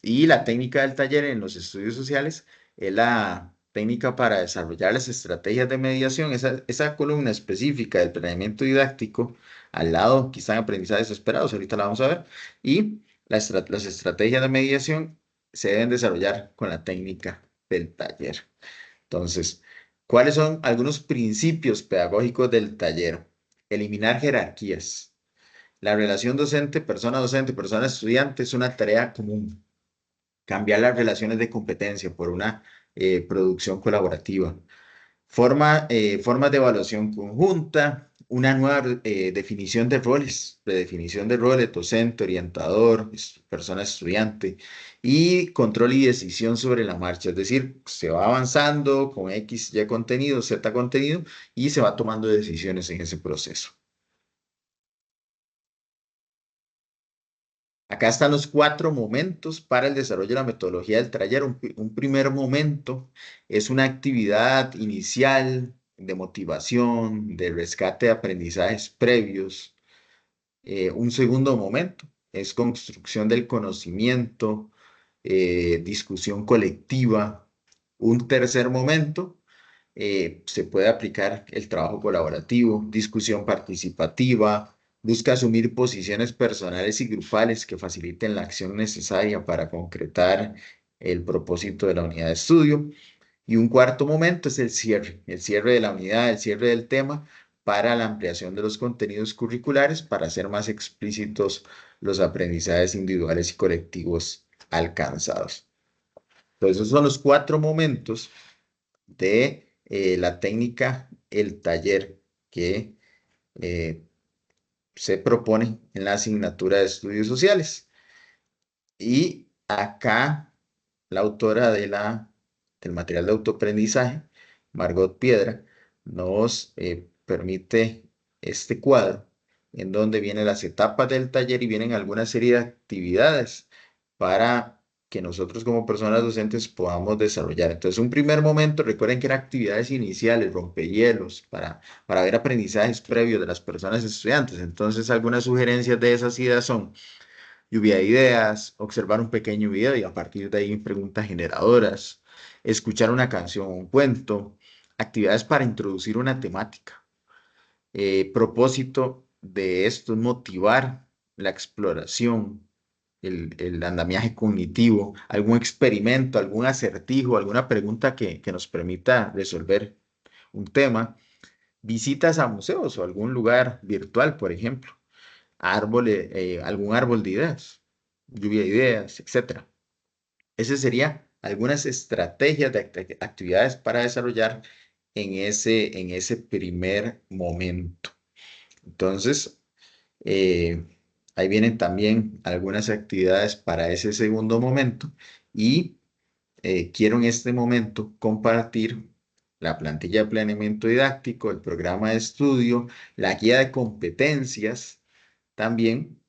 y la técnica del taller en los estudios sociales es la técnica para desarrollar las estrategias de mediación, esa columna específica del planeamiento didáctico. Al lado aquí están aprendizajes esperados, ahorita la vamos a ver, y las estrategias de mediación se deben desarrollar con la técnica del taller. Entonces, ¿cuáles son algunos principios pedagógicos del taller? Eliminar jerarquías. La relación docente, persona estudiante es una tarea común. Cambiar las relaciones de competencia por una producción colaborativa. Formas de evaluación conjunta, una nueva definición de roles, redefinición de roles: docente, orientador, persona estudiante, y control y decisión sobre la marcha, es decir, se va avanzando con X, Y contenido, Z contenido, y se va tomando decisiones en ese proceso. Acá están los 4 momentos para el desarrollo de la metodología del taller. Un primer momento es una actividad inicial de motivación, de rescate de aprendizajes previos. Un segundo momento es construcción del conocimiento, discusión colectiva. Un tercer momento se puede aplicar el trabajo colaborativo, discusión participativa, busca asumir posiciones personales y grupales que faciliten la acción necesaria para concretar el propósito de la unidad de estudio. Y un cuarto momento es el cierre de la unidad, el cierre del tema para la ampliación de los contenidos curriculares para hacer más explícitos los aprendizajes individuales y colectivos alcanzados. Entonces, esos son los 4 momentos de la técnica, el taller que eh, se propone en la asignatura de estudios sociales. Y acá la autora del material de autoaprendizaje, Margot Piedra, nos permite este cuadro en donde vienen las etapas del taller y vienen alguna serie de actividades para que nosotros como personas docentes podamos desarrollar. Entonces, un primer momento, recuerden que eran actividades iniciales, rompehielos, para ver aprendizajes previos de las personas estudiantes. Entonces, algunas sugerencias de esas ideas son: lluvia de ideas, observar un pequeño video y a partir de ahí preguntas generadoras, escuchar una canción o un cuento, actividades para introducir una temática. Propósito de esto es motivar la exploración, el andamiaje cognitivo, algún experimento, algún acertijo, alguna pregunta que nos permita resolver un tema, visitas a museos o algún lugar virtual, por ejemplo, algún árbol de ideas, lluvia de ideas, etcétera. Ese sería algunas estrategias de actividades para desarrollar en ese primer momento. Entonces, eh, ahí vienen también algunas actividades para ese segundo momento y quiero en este momento compartir la plantilla de planeamiento didáctico, el programa de estudio, la guía de competencias también,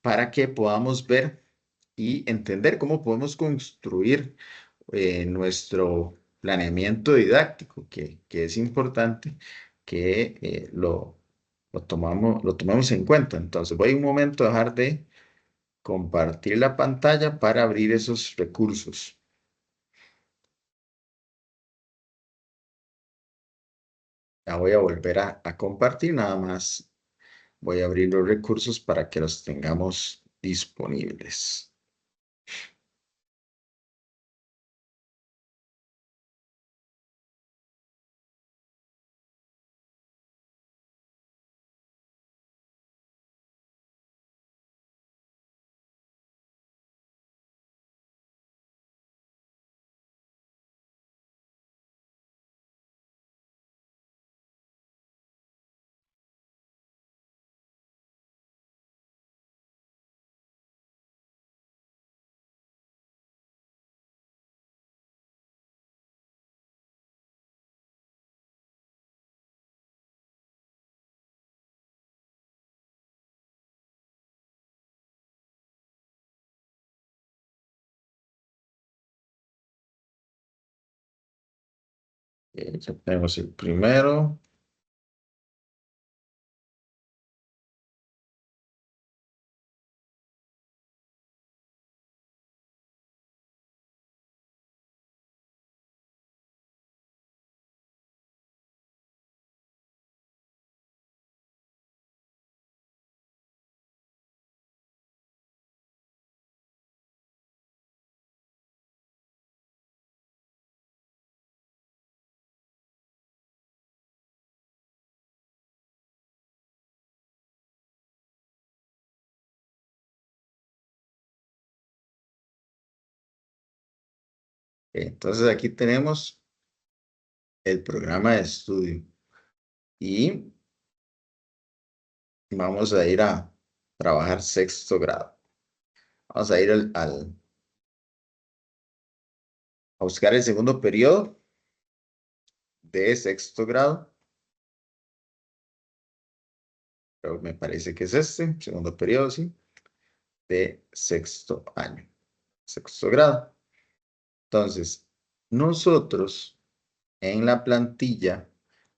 para que podamos ver y entender cómo podemos construir nuestro planeamiento didáctico, que es importante que lo lo tomamos en cuenta. Entonces voy un momento a dejar de compartir la pantalla para abrir esos recursos. Ya voy a volver a compartir, nada más voy a abrir los recursos para que los tengamos disponibles. Ya tenemos el primero. Entonces aquí tenemos el programa de estudio y vamos a ir a trabajar sexto grado. Vamos a ir a buscar el segundo periodo de sexto grado. Pero me parece que es este, segundo periodo, sí, de sexto año, sexto grado. Entonces, nosotros en la plantilla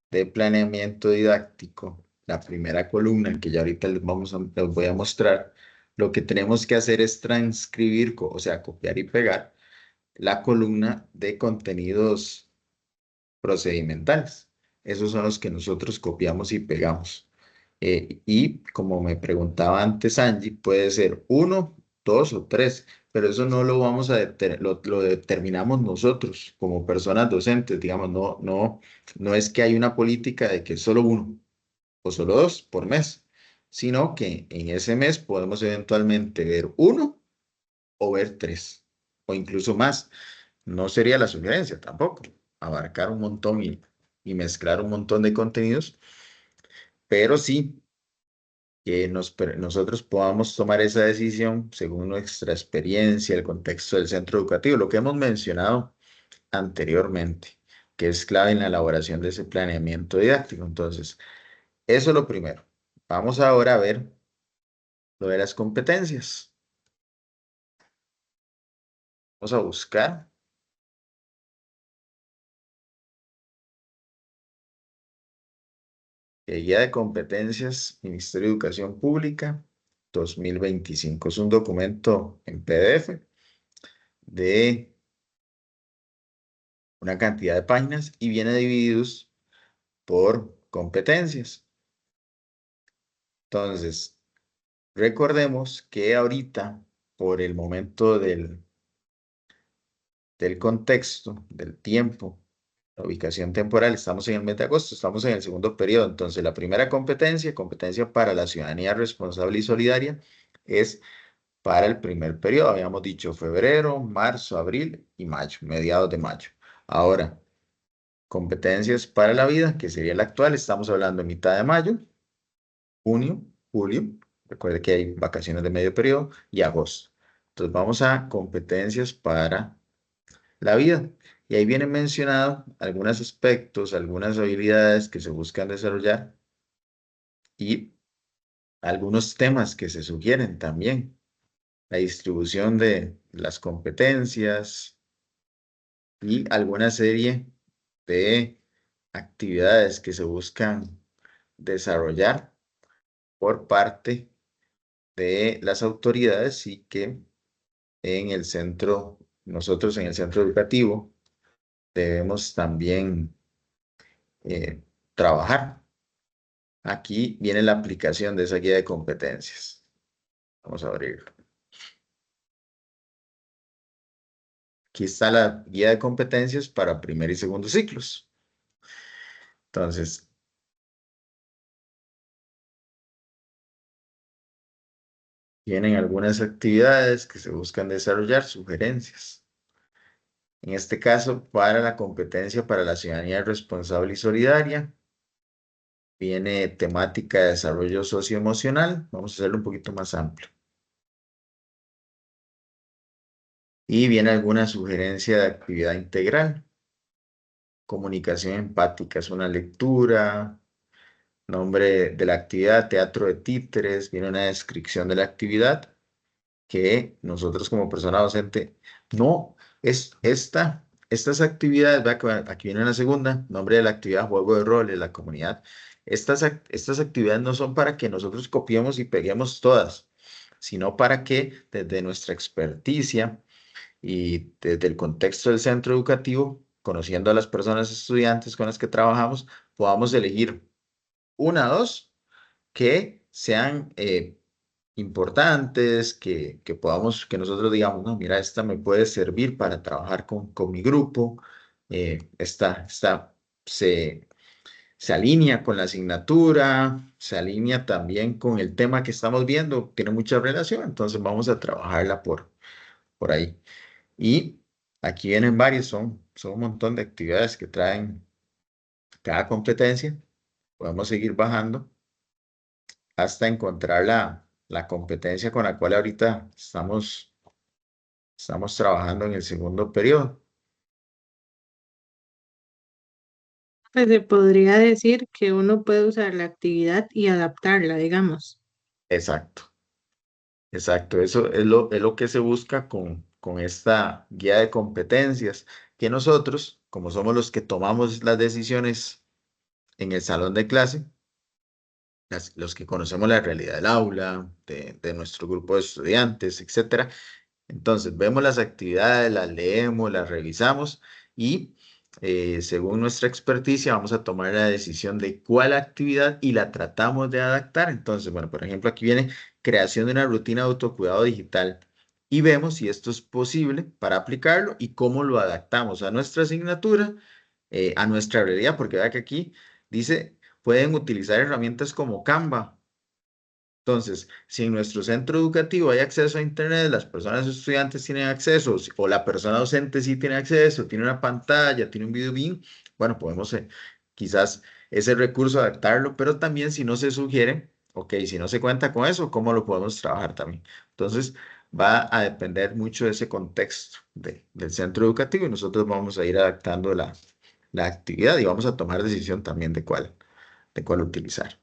de planeamiento didáctico, la primera columna que ya ahorita les voy a mostrar, lo que tenemos que hacer es transcribir, o sea, copiar y pegar la columna de contenidos procedimentales. Esos son los que nosotros copiamos y pegamos. Y como me preguntaba antes Angie, puede ser uno, dos o tres, pero eso no lo vamos a lo determinamos nosotros como personas docentes, digamos, no es que hay una política de que solo uno o solo dos por mes, sino que en ese mes podemos eventualmente ver uno o ver tres, o incluso más. No sería la sugerencia tampoco, abarcar un montón y mezclar un montón de contenidos, pero sí que nosotros podamos tomar esa decisión según nuestra experiencia, el contexto del centro educativo, lo que hemos mencionado anteriormente, que es clave en la elaboración de ese planeamiento didáctico. Entonces, eso es lo primero. Vamos ahora a ver lo de las competencias. Vamos a buscar Guía de Competencias, Ministerio de Educación Pública 2025. Es un documento en PDF de una cantidad de páginas y viene divididos por competencias. Entonces, recordemos que ahorita, por el momento del contexto, del tiempo, la ubicación temporal, estamos en el mes de agosto, estamos en el segundo periodo. Entonces, la primera competencia, competencia para la ciudadanía responsable y solidaria, es para el primer periodo. Habíamos dicho febrero, marzo, abril y mayo, mediados de mayo. Ahora, competencias para la vida, que sería la actual, estamos hablando de mitad de mayo, junio, julio, recuerde que hay vacaciones de medio periodo, y agosto. Entonces vamos a competencias para la vida. Y ahí vienen mencionados algunos aspectos, algunas habilidades que se buscan desarrollar y algunos temas que se sugieren también. La distribución de las competencias y alguna serie de actividades que se buscan desarrollar por parte de las autoridades y que en el centro, nosotros en el centro educativo, debemos también trabajar. Aquí viene la aplicación de esa guía de competencias. Vamos a abrirlo. Aquí está la guía de competencias para primer y segundo ciclos. Entonces, vienen algunas actividades que se buscan desarrollar, sugerencias. En este caso, para la competencia para la ciudadanía responsable y solidaria, viene temática de desarrollo socioemocional. Vamos a hacerlo un poquito más amplio. Y viene alguna sugerencia de actividad integral. Comunicación empática es una lectura. Nombre de la actividad, teatro de títeres. Viene una descripción de la actividad que nosotros como persona docente no es estas actividades, vea que aquí viene la segunda, nombre de la actividad, juego de roles, la comunidad. Estas actividades no son para que nosotros copiemos y peguemos todas, sino para que desde nuestra experticia y desde el contexto del centro educativo, conociendo a las personas estudiantes con las que trabajamos, podamos elegir una o dos que sean importantes, que podamos, que nosotros digamos, no, mira, esta me puede servir para trabajar con mi grupo, esta se, se alinea con la asignatura, se alinea también con el tema que estamos viendo, tiene mucha relación, entonces vamos a trabajarla por ahí. Y aquí vienen varios, son un montón de actividades que traen cada competencia, podemos seguir bajando hasta encontrar la competencia con la cual ahorita estamos trabajando en el segundo periodo. Pues se podría decir que uno puede usar la actividad y adaptarla, digamos. Exacto, exacto. Eso es lo que se busca con esta guía de competencias, que nosotros, como somos los que tomamos las decisiones en el salón de clase, los que conocemos la realidad del aula, de nuestro grupo de estudiantes, etcétera. Entonces, vemos las actividades, las leemos, las revisamos y según nuestra experticia vamos a tomar la decisión de cuál actividad y la tratamos de adaptar. Entonces, bueno, por ejemplo, aquí viene creación de una rutina de autocuidado digital y vemos si esto es posible para aplicarlo y cómo lo adaptamos a nuestra asignatura, a nuestra realidad, porque vea que aquí dice, pueden utilizar herramientas como Canva. Entonces, si en nuestro centro educativo hay acceso a Internet, las personas estudiantes tienen acceso, o la persona docente sí tiene acceso, tiene una pantalla, tiene un video BIM, bueno, podemos quizás ese recurso adaptarlo, pero también si no se sugiere, ok, si no se cuenta con eso, ¿cómo lo podemos trabajar también? Entonces, va a depender mucho de ese contexto del centro educativo y nosotros vamos a ir adaptando la actividad y vamos a tomar decisión también de cuál utilizar.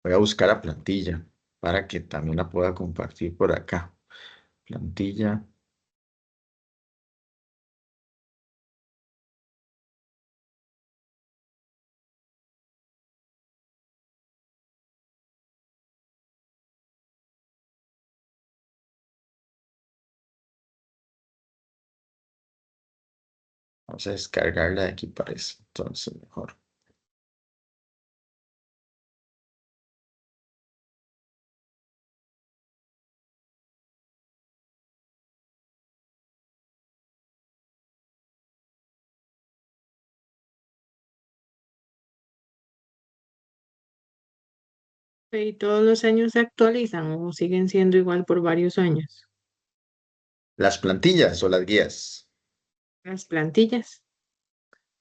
Voy a buscar a plantilla para que también la pueda compartir por acá. Plantilla. Vamos a descargarla de aquí parece. Entonces, mejor. ¿Y todos los años se actualizan o siguen siendo igual por varios años? Las plantillas o las guías. Las plantillas.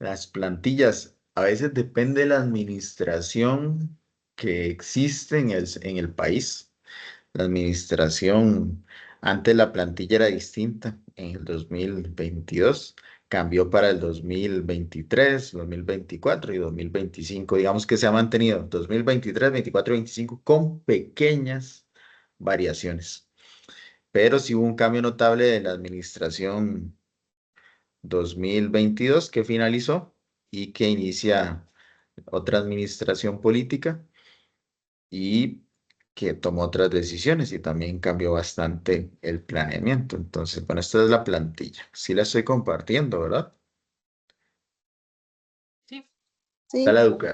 Las plantillas a veces depende de la administración que existe en el país. La administración, antes la plantilla era distinta. En el 2022 cambió para el 2023, 2024 y 2025. Digamos que se ha mantenido 2023, 24 y 25 con pequeñas variaciones. Pero sí hubo un cambio notable de la administración 2022 que finalizó y que inicia otra administración política y que tomó otras decisiones y también cambió bastante el planeamiento. Entonces, bueno, esta es la plantilla. Sí la estoy compartiendo, ¿verdad? Sí. Sí,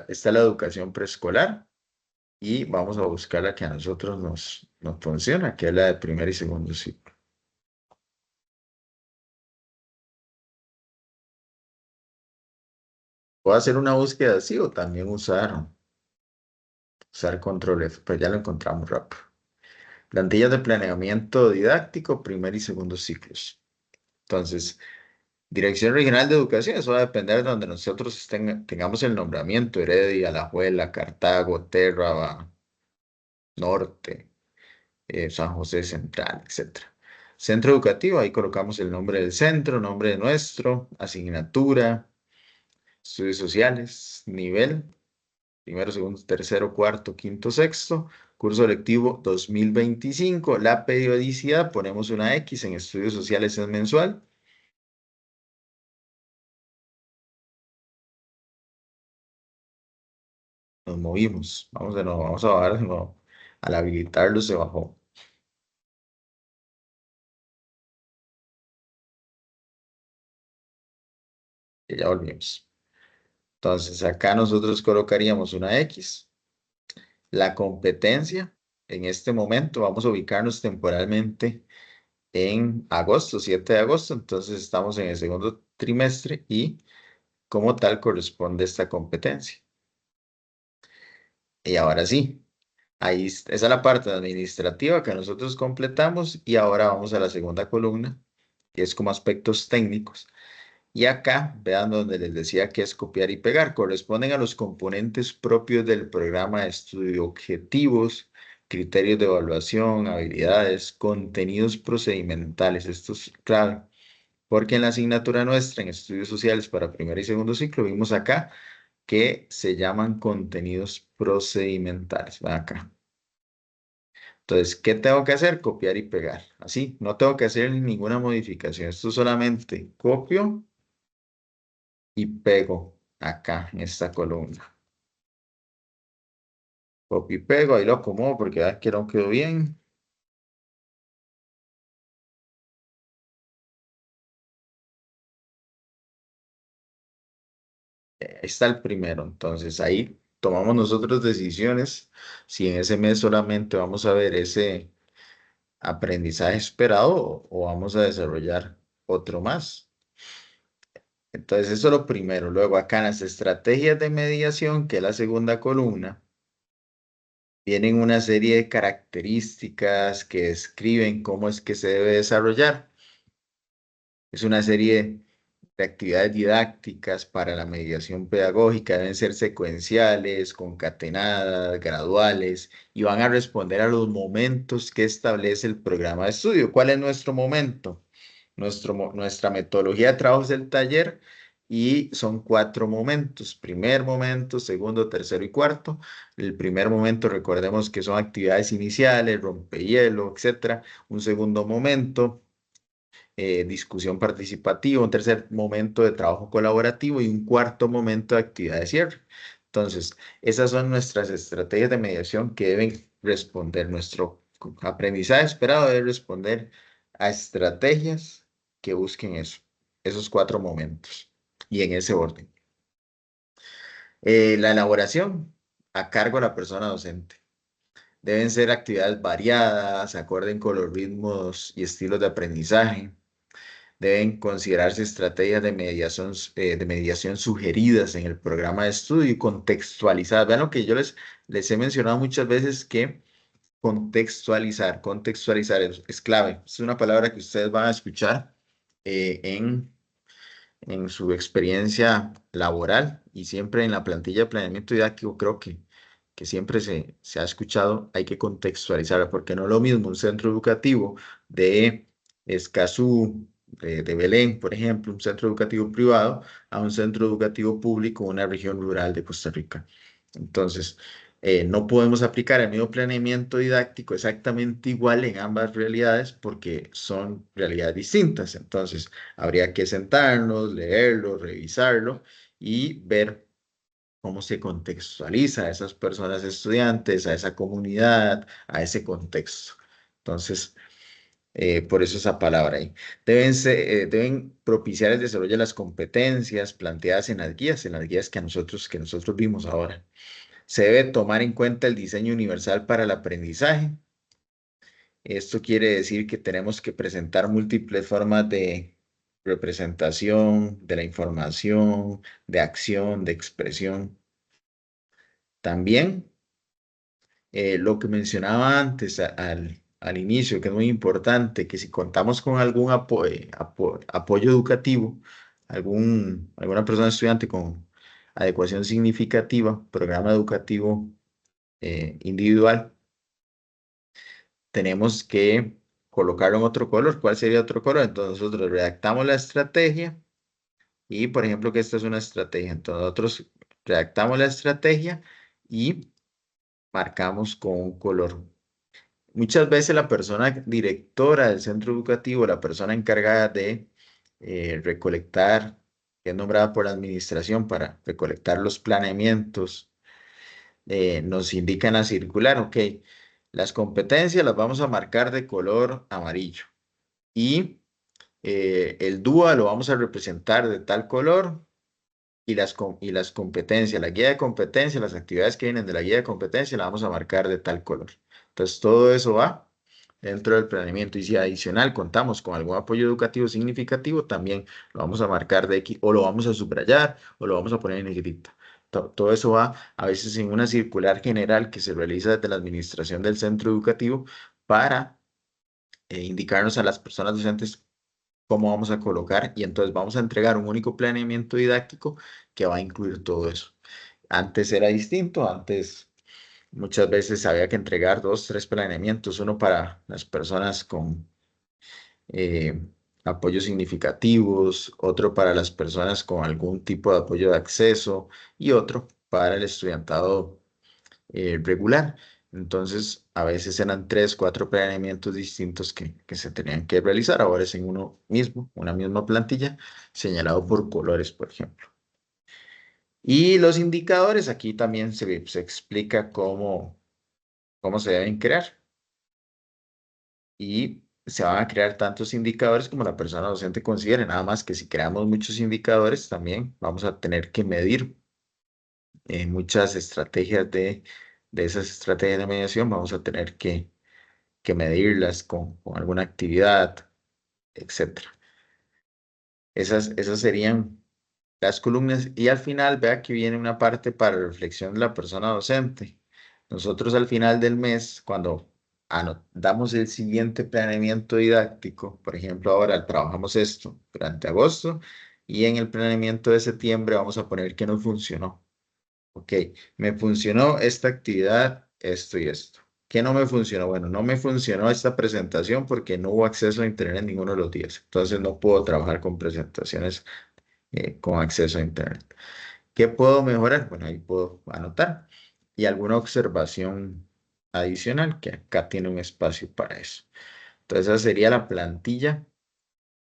Está la educación preescolar y vamos a buscar la que a nosotros nos funciona, que es la de primer y segundo ciclo. Puedo hacer una búsqueda así o también usar control F, pues ya lo encontramos rápido. Plantillas de planeamiento didáctico, primer y segundo ciclos. Entonces, Dirección Regional de Educación, eso va a depender de donde nosotros tengamos el nombramiento, Heredia, Alajuela, Cartago, Terraba, Norte, San José Central, etcétera. Centro educativo, ahí colocamos el nombre del centro, nombre de nuestro, asignatura, estudios sociales, nivel, primero, segundo, tercero, cuarto, quinto, sexto, curso lectivo 2025. La periodicidad, ponemos una X, en estudios sociales es mensual. Nos movimos, vamos de nuevo, vamos a bajar de nuevo. Al habilitarlo se bajó. Y ya volvimos. Entonces acá nosotros colocaríamos una X. La competencia, en este momento vamos a ubicarnos temporalmente en agosto, 7 de agosto, entonces estamos en el segundo trimestre y como tal corresponde esta competencia. Y ahora sí, esa es la parte administrativa que nosotros completamos y ahora vamos a la segunda columna, que es como aspectos técnicos. Y acá, vean donde les decía que es copiar y pegar, corresponden a los componentes propios del programa de estudio, objetivos, criterios de evaluación, habilidades, contenidos procedimentales. Esto es clave, porque en la asignatura nuestra en estudios sociales para primer y segundo ciclo vimos acá que se llaman contenidos procedimentales. Vean acá. Entonces, ¿qué tengo que hacer? Copiar y pegar. Así, no tengo que hacer ninguna modificación. Esto solamente copio y pego acá en esta columna. Copio y pego, ahí lo acomodo porque ya que no quedó bien. Ahí está el primero. Entonces ahí tomamos nosotros decisiones. Si en ese mes solamente vamos a ver ese aprendizaje esperado o vamos a desarrollar otro más. Entonces eso es lo primero. Luego acá en las estrategias de mediación, que es la segunda columna, vienen una serie de características que describen cómo es que se debe desarrollar. Es una serie de actividades didácticas para la mediación pedagógica, deben ser secuenciales, concatenadas, graduales, y van a responder a los momentos que establece el programa de estudio. ¿Cuál es nuestro momento? Nuestra metodología de trabajo es el taller y son 4 momentos: primer momento, segundo, tercero y cuarto. El primer momento, recordemos que son actividades iniciales, rompehielo, etcétera. Un segundo momento, discusión participativa, un tercer momento de trabajo colaborativo y un cuarto momento de actividad de cierre. Entonces, esas son nuestras estrategias de mediación que deben responder. Nuestro aprendizaje esperado debe responder a estrategias que busquen eso, esos 4 momentos y en ese orden. La elaboración a cargo de la persona docente. Deben ser actividades variadas, acorden con los ritmos y estilos de aprendizaje. Deben considerarse estrategias de mediación sugeridas en el programa de estudio y contextualizadas. Vean lo que yo les he mencionado muchas veces, que contextualizar es clave. Es una palabra que ustedes van a escuchar eh, en, en su experiencia laboral y siempre en la plantilla de planeamiento didáctico. Creo que siempre se ha escuchado, hay que contextualizar, porque no es lo mismo un centro educativo de Escazú, de Belén, por ejemplo, un centro educativo privado, a un centro educativo público en una región rural de Costa Rica. Entonces, no podemos aplicar el mismo planeamiento didáctico exactamente igual en ambas realidades porque son realidades distintas. Entonces, habría que sentarnos, leerlo, revisarlo y ver cómo se contextualiza a esas personas estudiantes, a esa comunidad, a ese contexto. Entonces, por eso esa palabra ahí. Deben propiciar el desarrollo de las competencias planteadas en las guías que nosotros vimos ahora. Se debe tomar en cuenta el diseño universal para el aprendizaje. Esto quiere decir que tenemos que presentar múltiples formas de representación de la información, de acción, de expresión. También lo que mencionaba antes al inicio, que es muy importante, que si contamos con algún apoyo educativo, alguna persona estudiante con adecuación significativa, programa educativo individual, tenemos que colocarlo en otro color. ¿Cuál sería otro color? Entonces nosotros redactamos la estrategia y, por ejemplo, que esta es una estrategia. Entonces nosotros redactamos la estrategia y marcamos con un color. Muchas veces la persona directora del centro educativo, la persona encargada de recolectar, que es nombrada por la administración para recolectar los planeamientos, nos indican a circular, ok, las competencias las vamos a marcar de color amarillo y el DUA lo vamos a representar de tal color y las competencias, la guía de competencias, las actividades que vienen de la guía de competencia, la vamos a marcar de tal color. Entonces, todo eso va dentro del planeamiento. Y si adicional contamos con algún apoyo educativo significativo, también lo vamos a marcar de X, o lo vamos a subrayar, o lo vamos a poner en negrita. Todo eso va a veces en una circular general que se realiza desde la administración del centro educativo para indicarnos a las personas docentes cómo vamos a colocar y entonces vamos a entregar un único planeamiento didáctico que va a incluir todo eso. Antes era distinto, antes muchas veces había que entregar 2, 3 planeamientos, uno para las personas con eh, apoyos significativos, otro para las personas con algún tipo de apoyo de acceso y otro para el estudiantado regular. Entonces, a veces eran 3, 4 planeamientos distintos que se tenían que realizar. Ahora es en uno mismo, una misma plantilla, señalado por colores, por ejemplo. Y los indicadores, aquí también se explica cómo se deben crear. Y se van a crear tantos indicadores como la persona docente considere. Nada más que si creamos muchos indicadores, también vamos a tener que medir muchas estrategias de esas estrategias de mediación. Vamos a tener que medirlas con alguna actividad, etcétera. Esas serían las columnas y al final vea que viene una parte para reflexión de la persona docente. Nosotros al final del mes, cuando damos el siguiente planeamiento didáctico, por ejemplo, ahora trabajamos esto durante agosto y en el planeamiento de septiembre vamos a poner que nos funcionó. Ok, me funcionó esta actividad, esto y esto. ¿Qué no me funcionó? Bueno, no me funcionó esta presentación porque no hubo acceso a internet en ninguno de los días. Entonces no puedo trabajar con presentaciones con acceso a internet. ¿Qué puedo mejorar? Bueno, ahí puedo anotar. Y alguna observación adicional, que acá tiene un espacio para eso. Entonces esa sería la plantilla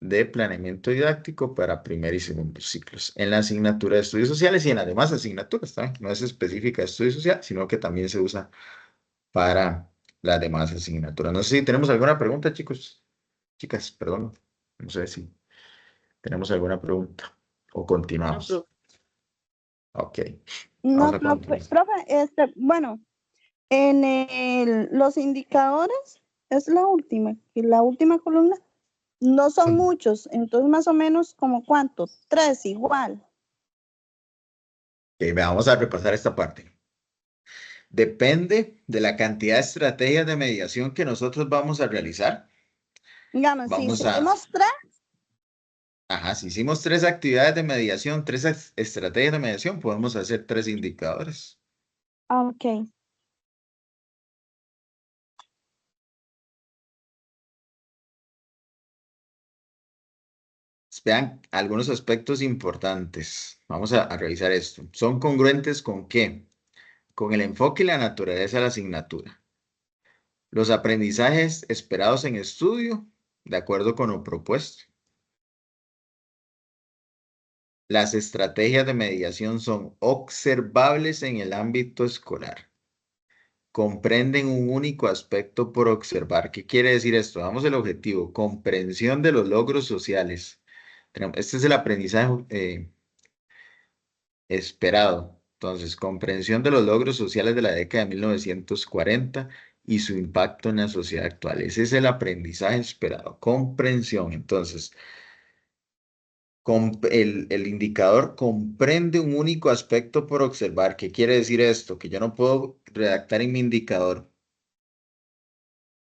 de planeamiento didáctico para primer y segundo ciclos en la asignatura de estudios sociales y en las demás asignaturas también. No es específica de estudios sociales, sino que también se usa para las demás asignaturas. No sé si tenemos alguna pregunta, chicos. Chicas, perdón. No sé si tenemos alguna pregunta o No, continuamos. Ok, vamos No, a profe, continuar. bueno, los indicadores es la última columna. No son muchos, entonces más o menos como cuántos, 3 igual. Ok, vamos a repasar esta parte. Depende de la cantidad de estrategias de mediación que nosotros vamos a realizar. Digamos, si Vamos a, hicimos 3, ajá, si hicimos 3 actividades de mediación, 3 estrategias de mediación, podemos hacer 3 indicadores. ok. Vean algunos aspectos importantes. Vamos a revisar esto. ¿Son congruentes con qué? Con el enfoque y la naturaleza de la asignatura. Los aprendizajes esperados en estudio, de acuerdo con lo propuesto. Las estrategias de mediación son observables en el ámbito escolar. Comprenden un único aspecto por observar. ¿Qué quiere decir esto? Damos el objetivo, comprensión de los logros sociales. Este es el aprendizaje esperado. Entonces, comprensión de los logros sociales de la década de 1940 y su impacto en la sociedad actual. Ese es el aprendizaje esperado, comprensión. Entonces, el indicador comprende un único aspecto por observar. ¿Qué quiere decir esto? Que yo no puedo redactar en mi indicador.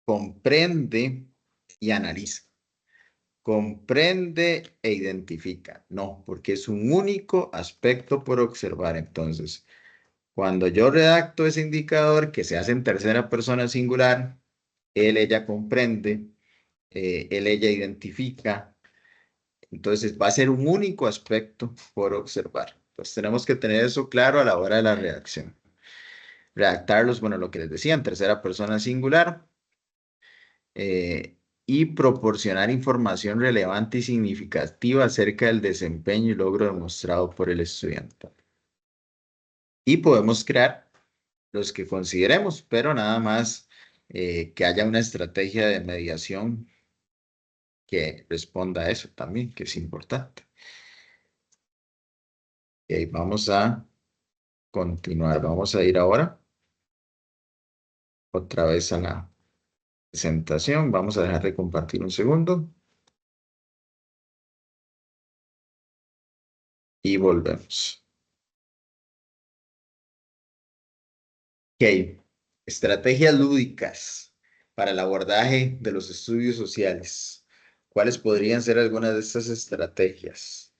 Comprende y analiza. Comprende e identifica. No, porque es un único aspecto por observar. Entonces, cuando yo redacto ese indicador que se hace en tercera persona singular, él, ella comprende, él, ella identifica. Entonces va a ser un único aspecto por observar. Entonces tenemos que tener eso claro a la hora de la redacción. Redactarlos, bueno, lo que les decía, en tercera persona singular. Y proporcionar información relevante y significativa acerca del desempeño y logro demostrado por el estudiante. Y podemos crear los que consideremos, pero nada más que haya una estrategia de mediación que responda a eso también, que es importante. Vamos a continuar. Vamos a ir ahora otra vez a la presentación. Vamos a dejar de compartir un segundo. Y volvemos. Ok. Estrategias lúdicas para el abordaje de los estudios sociales. ¿Cuáles podrían ser algunas de estas estrategias?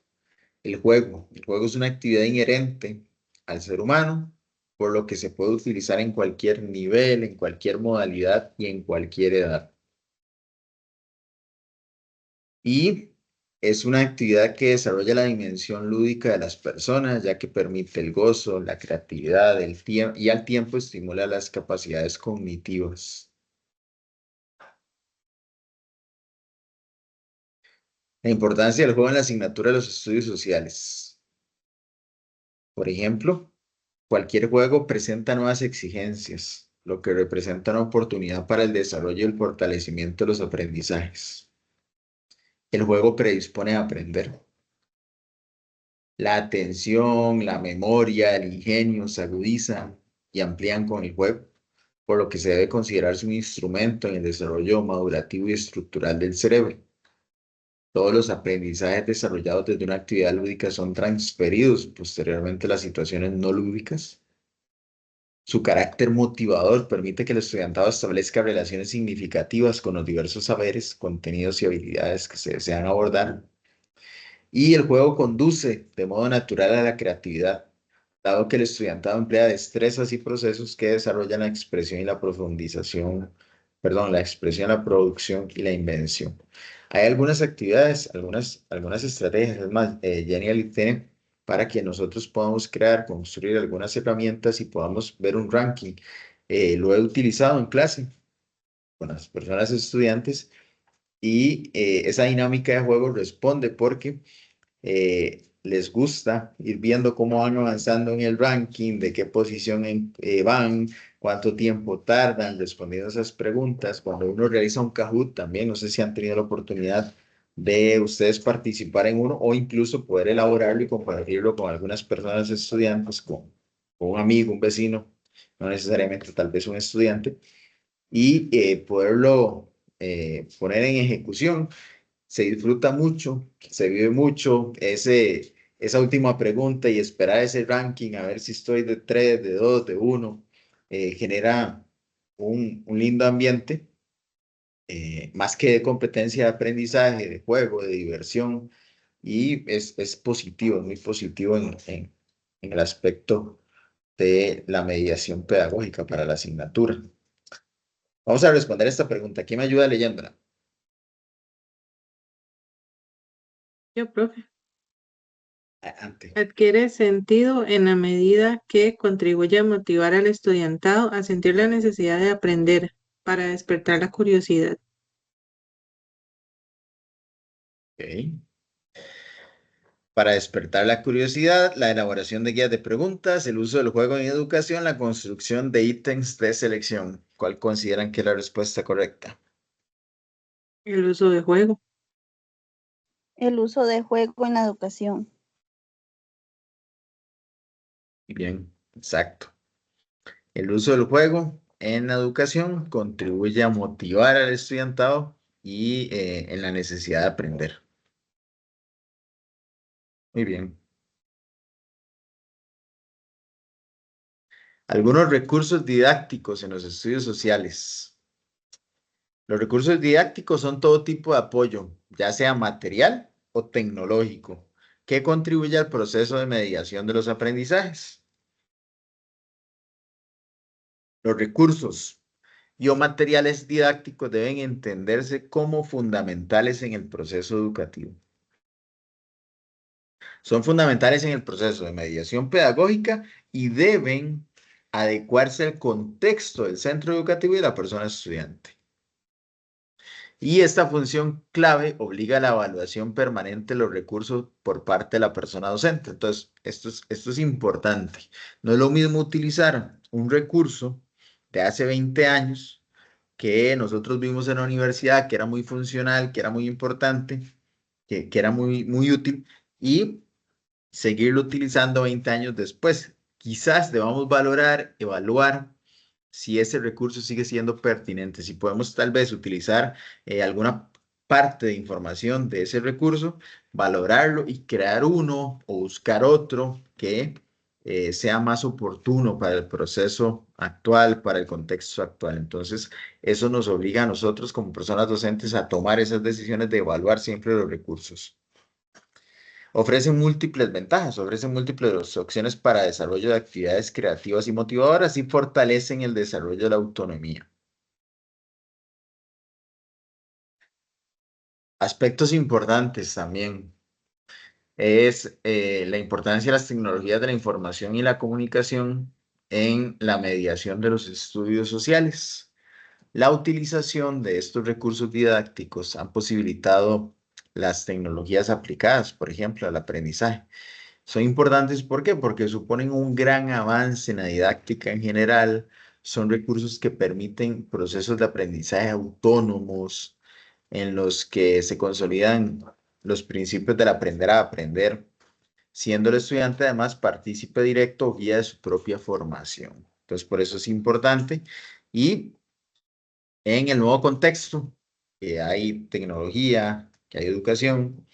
El juego. El juego es una actividad inherente al ser humano, por lo que se puede utilizar en cualquier nivel, en cualquier modalidad y en cualquier edad. Y es una actividad que desarrolla la dimensión lúdica de las personas, ya que permite el gozo, la creatividad, el tiempo y al tiempo estimula las capacidades cognitivas. La importancia del juego en la asignatura de los estudios sociales. Por ejemplo, cualquier juego presenta nuevas exigencias, lo que representa una oportunidad para el desarrollo y el fortalecimiento de los aprendizajes. El juego predispone a aprender. La atención, la memoria, el ingenio se agudizan y amplían con el juego, por lo que se debe considerarse un instrumento en el desarrollo madurativo y estructural del cerebro. Todos los aprendizajes desarrollados desde una actividad lúdica son transferidos posteriormente a las situaciones no lúdicas. Su carácter motivador permite que el estudiantado establezca relaciones significativas con los diversos saberes, contenidos y habilidades que se desean abordar. Y el juego conduce de modo natural a la creatividad, dado que el estudiantado emplea destrezas y procesos que desarrollan la expresión y la profundización, perdón, la expresión, la producción y la invención. Hay algunas actividades, algunas estrategias, es más, Genial tiene para que nosotros podamos crear, construir algunas herramientas y podamos ver un ranking. Lo he utilizado en clase con las personas estudiantes y esa dinámica de juego responde porque les gusta ir viendo cómo van avanzando en el ranking, de qué posición van, cuánto tiempo tardan respondiendo esas preguntas. Cuando uno realiza un Kahoot también, no sé si han tenido la oportunidad de ustedes participar en uno o incluso poder elaborarlo y compartirlo con algunas personas estudiantes, con un amigo, un vecino, no necesariamente tal vez un estudiante, y poderlo poner en ejecución. Se disfruta mucho, se vive mucho esa última pregunta y esperar ese ranking, a ver si estoy de 3, de 2, de 1, genera un lindo ambiente, más que de competencia de aprendizaje, de juego, de diversión, y es positivo, es muy positivo en el aspecto de la mediación pedagógica para la asignatura. Vamos a responder esta pregunta. ¿Quién me ayuda leyéndola? Yo, profe. Adelante. Adquiere sentido en la medida que contribuye a motivar al estudiantado a sentir la necesidad de aprender para despertar la curiosidad. Ok. para despertar la curiosidad, la elaboración de guías de preguntas, el uso del juego en educación, la construcción de ítems de selección. ¿Cuál consideran que es la respuesta correcta? El uso de juego. El uso de juego en la educación. Bien, exacto. El uso del juego en la educación contribuye a motivar al estudiantado y en la necesidad de aprender. Muy bien. Algunos recursos didácticos en los estudios sociales. Los recursos didácticos son todo tipo de apoyo, ya sea material o tecnológico, que contribuye al proceso de mediación de los aprendizajes. Los recursos y o materiales didácticos deben entenderse como fundamentales en el proceso educativo. Son fundamentales en el proceso de mediación pedagógica y deben adecuarse al contexto del centro educativo y de la persona estudiante. Y esta función clave obliga a la evaluación permanente de los recursos por parte de la persona docente. Entonces, esto es importante. No es lo mismo utilizar un recurso de hace 20 años que nosotros vimos en la universidad, que era muy funcional, que era muy importante, que era muy útil, y seguirlo utilizando 20 años después. Quizás debamos valorar, evaluar si ese recurso sigue siendo pertinente, si podemos tal vez utilizar alguna parte de información de ese recurso, valorarlo y crear uno o buscar otro que sea más oportuno para el proceso actual, para el contexto actual. Entonces, eso nos obliga a nosotros como personas docentes a tomar esas decisiones de evaluar siempre los recursos. Ofrecen múltiples ventajas, ofrecen múltiples opciones para desarrollo de actividades creativas y motivadoras y fortalecen el desarrollo de la autonomía. Aspectos importantes también es la importancia de las tecnologías de la información y la comunicación en la mediación de los estudios sociales. La utilización de estos recursos didácticos han posibilitado las tecnologías aplicadas, por ejemplo, al aprendizaje. Son importantes, ¿por qué? Porque suponen un gran avance en la didáctica en general, son recursos que permiten procesos de aprendizaje autónomos en los que se consolidan los principios del aprender a aprender, siendo el estudiante además partícipe directo o guía de su propia formación. Entonces, por eso es importante y en el nuevo contexto, que hay tecnología, que hay educación,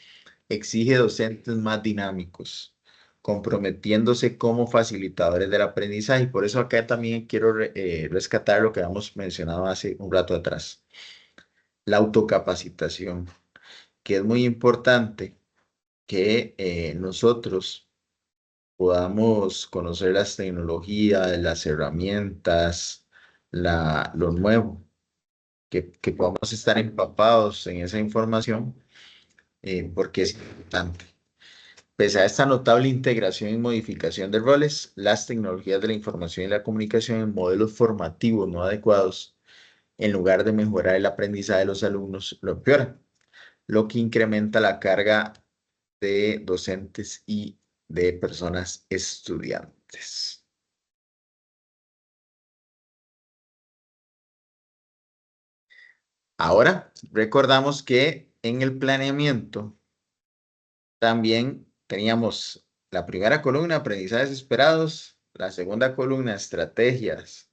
exige docentes más dinámicos, comprometiéndose como facilitadores del aprendizaje. Y por eso acá también quiero rescatar lo que habíamos mencionado hace un rato atrás. La autocapacitación, que es muy importante que nosotros podamos conocer las tecnologías, las herramientas, lo nuevo, que podamos estar empapados en esa información, porque es importante. Pese a esta notable integración y modificación de roles, las tecnologías de la información y la comunicación en modelos formativos no adecuados, en lugar de mejorar el aprendizaje de los alumnos, lo empeoran, lo que incrementa la carga de docentes y de personas estudiantes. Ahora, recordamos que en el planeamiento también teníamos la primera columna, aprendizajes esperados, la segunda columna, estrategias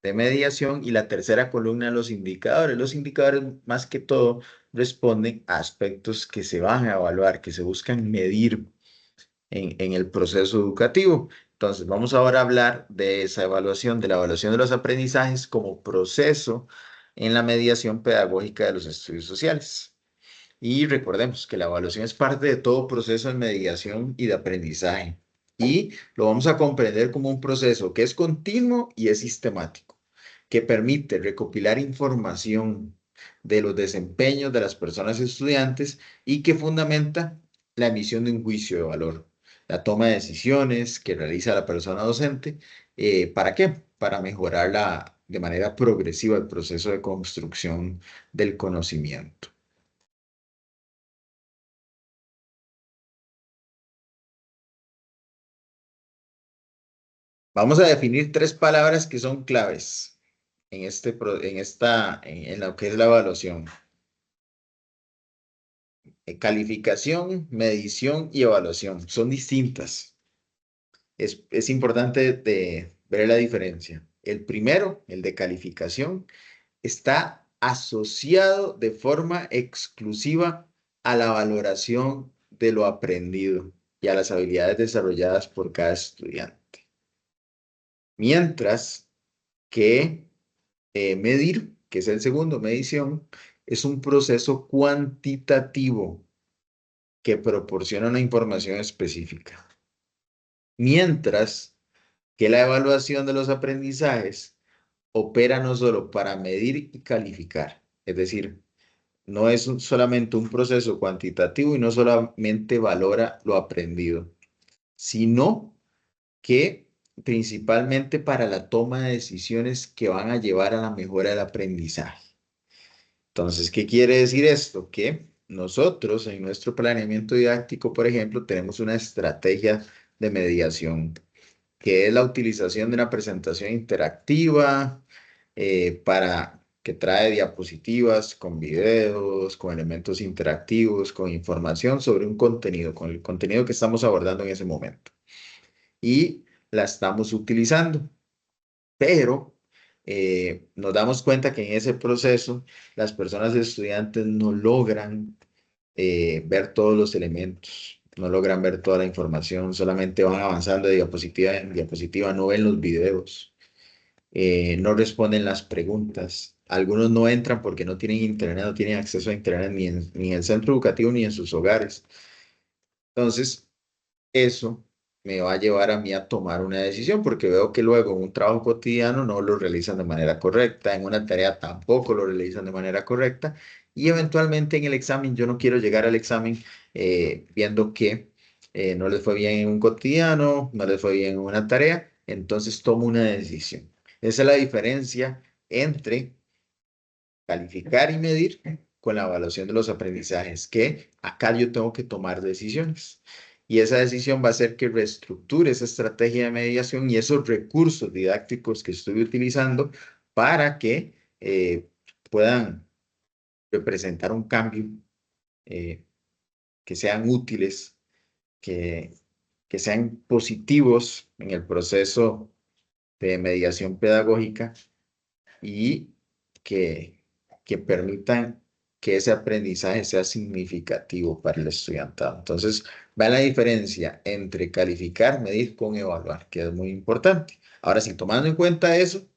de mediación y la tercera columna, los indicadores. Los indicadores, más que todo, responden a aspectos que se van a evaluar, que se buscan medir en el proceso educativo. Entonces, vamos ahora a hablar de esa evaluación, de la evaluación de los aprendizajes como proceso en la mediación pedagógica de los estudios sociales. Y recordemos que la evaluación es parte de todo proceso de mediación y de aprendizaje. Y lo vamos a comprender como un proceso que es continuo y es sistemático, que permite recopilar información de los desempeños de las personas estudiantes y que fundamenta la emisión de un juicio de valor, la toma de decisiones que realiza la persona docente. ¿Para qué? Para mejorar de manera progresiva el proceso de construcción del conocimiento. Vamos a definir 3 palabras que son claves en lo que es la evaluación. Calificación, medición y evaluación. Son distintas. Es importante ver la diferencia. El primero, el de calificación, está asociado de forma exclusiva a la valoración de lo aprendido y a las habilidades desarrolladas por cada estudiante. Mientras que medir, que es el segundo, medición, es un proceso cuantitativo que proporciona una información específica. Mientras que la evaluación de los aprendizajes opera no solo para medir y calificar, es decir, no es solamente un proceso cuantitativo y no solamente valora lo aprendido, sino que principalmente para la toma de decisiones que van a llevar a la mejora del aprendizaje. Entonces, ¿qué quiere decir esto? Que nosotros en nuestro planeamiento didáctico, por ejemplo, tenemos una estrategia de mediación, que es la utilización de una presentación interactiva que trae diapositivas con videos, con elementos interactivos, con información sobre un contenido, con el contenido que estamos abordando en ese momento. Y la estamos utilizando, pero nos damos cuenta que en ese proceso las personas estudiantes no logran ver todos los elementos, no logran ver toda la información, solamente van avanzando de diapositiva en diapositiva, no ven los videos, no responden las preguntas. Algunos no entran porque no tienen internet, no tienen acceso a internet ni en el centro educativo ni en sus hogares. Entonces, eso me va a llevar a mí a tomar una decisión porque veo que luego en un trabajo cotidiano no lo realizan de manera correcta, en una tarea tampoco lo realizan de manera correcta y eventualmente en el examen yo no quiero llegar al examen viendo que no les fue bien en un cotidiano, no les fue bien en una tarea, entonces tomo una decisión. Esa es la diferencia entre calificar y medir con la evaluación de los aprendizajes, que acá yo tengo que tomar decisiones. Y esa decisión va a ser que reestructure esa estrategia de mediación y esos recursos didácticos que estoy utilizando para que puedan representar un cambio, que sean útiles, que, que sean positivos en el proceso de mediación pedagógica y que, que permitan que ese aprendizaje sea significativo para el estudiantado. Entonces, va la diferencia entre calificar, medir con evaluar, que es muy importante. Ahora, si tomando en cuenta eso,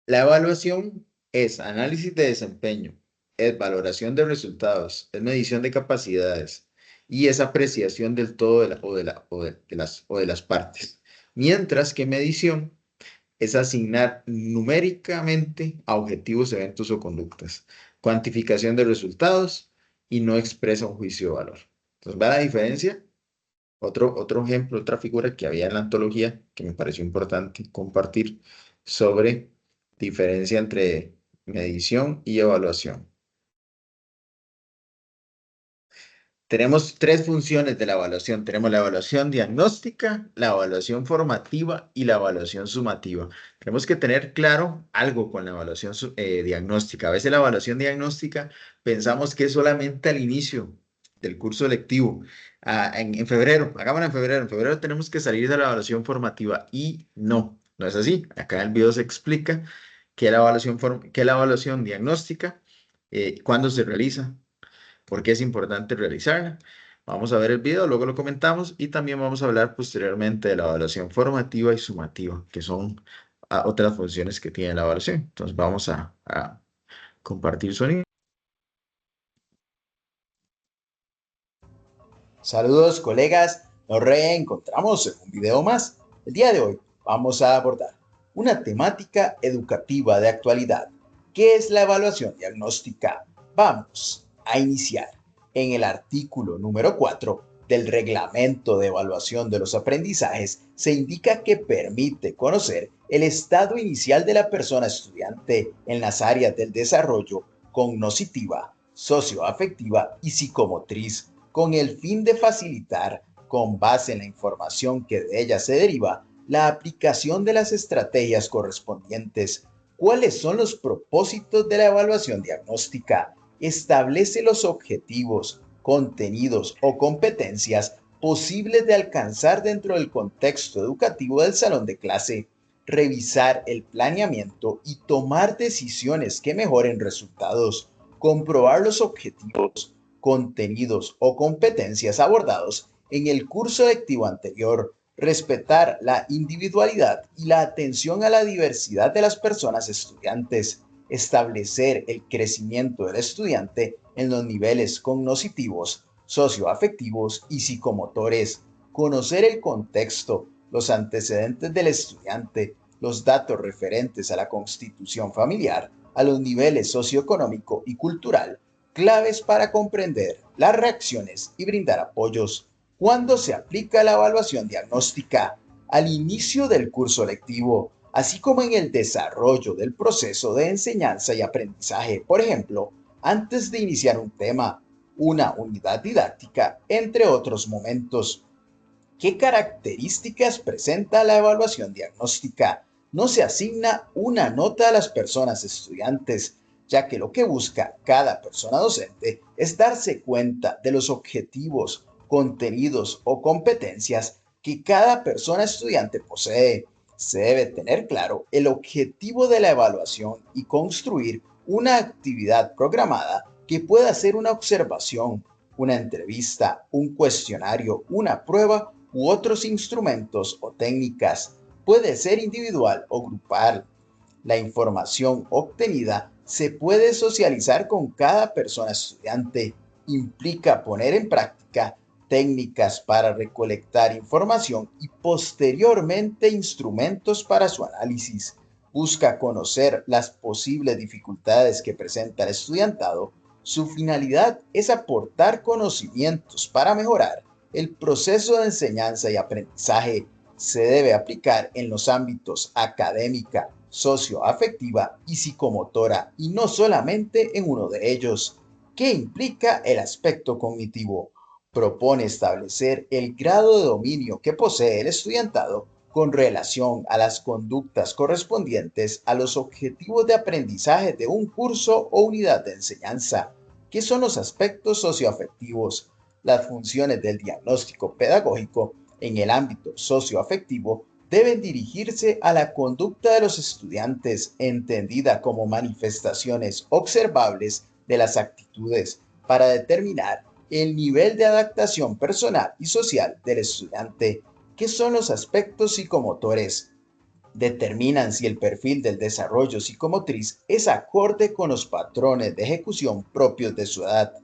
la evaluación es análisis de desempeño, es valoración de resultados, es medición de capacidades y es apreciación del todo de las partes. Mientras que medición es asignar numéricamente a objetivos, eventos o conductas, cuantificación de resultados y no expresa un juicio de valor. Entonces, ¿va la diferencia? Otro ejemplo, otra figura que había en la antología que me pareció importante compartir sobre diferencia entre medición y evaluación. Tenemos 3 funciones de la evaluación. Tenemos la evaluación diagnóstica, la evaluación formativa y la evaluación sumativa. Tenemos que tener claro algo con la evaluación diagnóstica. A veces la evaluación diagnóstica pensamos que es solamente al inicio del curso lectivo. En febrero, hagámoslo en febrero. En febrero tenemos que salir de la evaluación formativa y no es así. Acá en el video se explica que la evaluación diagnóstica, cuándo se realiza, por qué es importante realizarla. Vamos a ver el video, luego lo comentamos y también vamos a hablar posteriormente de la evaluación formativa y sumativa, que son otras funciones que tiene la evaluación. Entonces vamos a compartir sonido. Saludos colegas, nos reencontramos en un video más. El día de hoy vamos a abordar una temática educativa de actualidad. ¿Qué es la evaluación diagnóstica? Vamos a iniciar. En el artículo número 4 del Reglamento de Evaluación de los Aprendizajes se indica que permite conocer el estado inicial de la persona estudiante en las áreas del desarrollo cognitiva, socioafectiva y psicomotriz, con el fin de facilitar con base en la información que de ella se deriva, la aplicación de las estrategias correspondientes. ¿Cuáles son los propósitos de la evaluación diagnóstica? Establece los objetivos, contenidos o competencias posibles de alcanzar dentro del contexto educativo del salón de clase. Revisar el planeamiento y tomar decisiones que mejoren resultados. Comprobar los objetivos, contenidos o competencias abordados en el curso lectivo anterior. Respetar la individualidad y la atención a la diversidad de las personas estudiantes. Establecer el crecimiento del estudiante en los niveles cognitivos, socioafectivos y psicomotores. Conocer el contexto, los antecedentes del estudiante, los datos referentes a la constitución familiar, a los niveles socioeconómico y cultural, claves para comprender las reacciones y brindar apoyos. ¿Cuándo se aplica la evaluación diagnóstica? Al inicio del curso lectivo, así como en el desarrollo del proceso de enseñanza y aprendizaje, por ejemplo, antes de iniciar un tema, una unidad didáctica, entre otros momentos. ¿Qué características presenta la evaluación diagnóstica? No se asigna una nota a las personas estudiantes, ya que lo que busca cada persona docente es darse cuenta de los objetivos, contenidos o competencias que cada persona estudiante posee. Se debe tener claro el objetivo de la evaluación y construir una actividad programada que pueda ser una observación, una entrevista, un cuestionario, una prueba u otros instrumentos o técnicas. Puede ser individual o grupal. La información obtenida se puede socializar con cada persona estudiante. Implica poner en práctica técnicas para recolectar información y posteriormente instrumentos para su análisis. Busca conocer las posibles dificultades que presenta el estudiantado. Su finalidad es aportar conocimientos para mejorar el proceso de enseñanza y aprendizaje. Se debe aplicar en los ámbitos académica, socioafectiva y psicomotora, y no solamente en uno de ellos. ¿Qué implica el aspecto cognitivo? Propone establecer el grado de dominio que posee el estudiantado con relación a las conductas correspondientes a los objetivos de aprendizaje de un curso o unidad de enseñanza. ¿Qué son los aspectos socioafectivos? Las funciones del diagnóstico pedagógico en el ámbito socioafectivo deben dirigirse a la conducta de los estudiantes, entendida como manifestaciones observables de las actitudes, para determinar el nivel de adaptación personal y social del estudiante. ¿Qué son los aspectos psicomotores? Determinan si el perfil del desarrollo psicomotriz es acorde con los patrones de ejecución propios de su edad.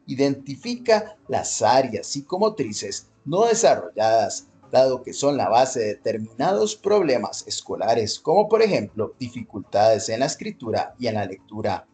Identifica las áreas psicomotrices no desarrolladas, dado que son la base de determinados problemas escolares, como por ejemplo dificultades en la escritura y en la lectura.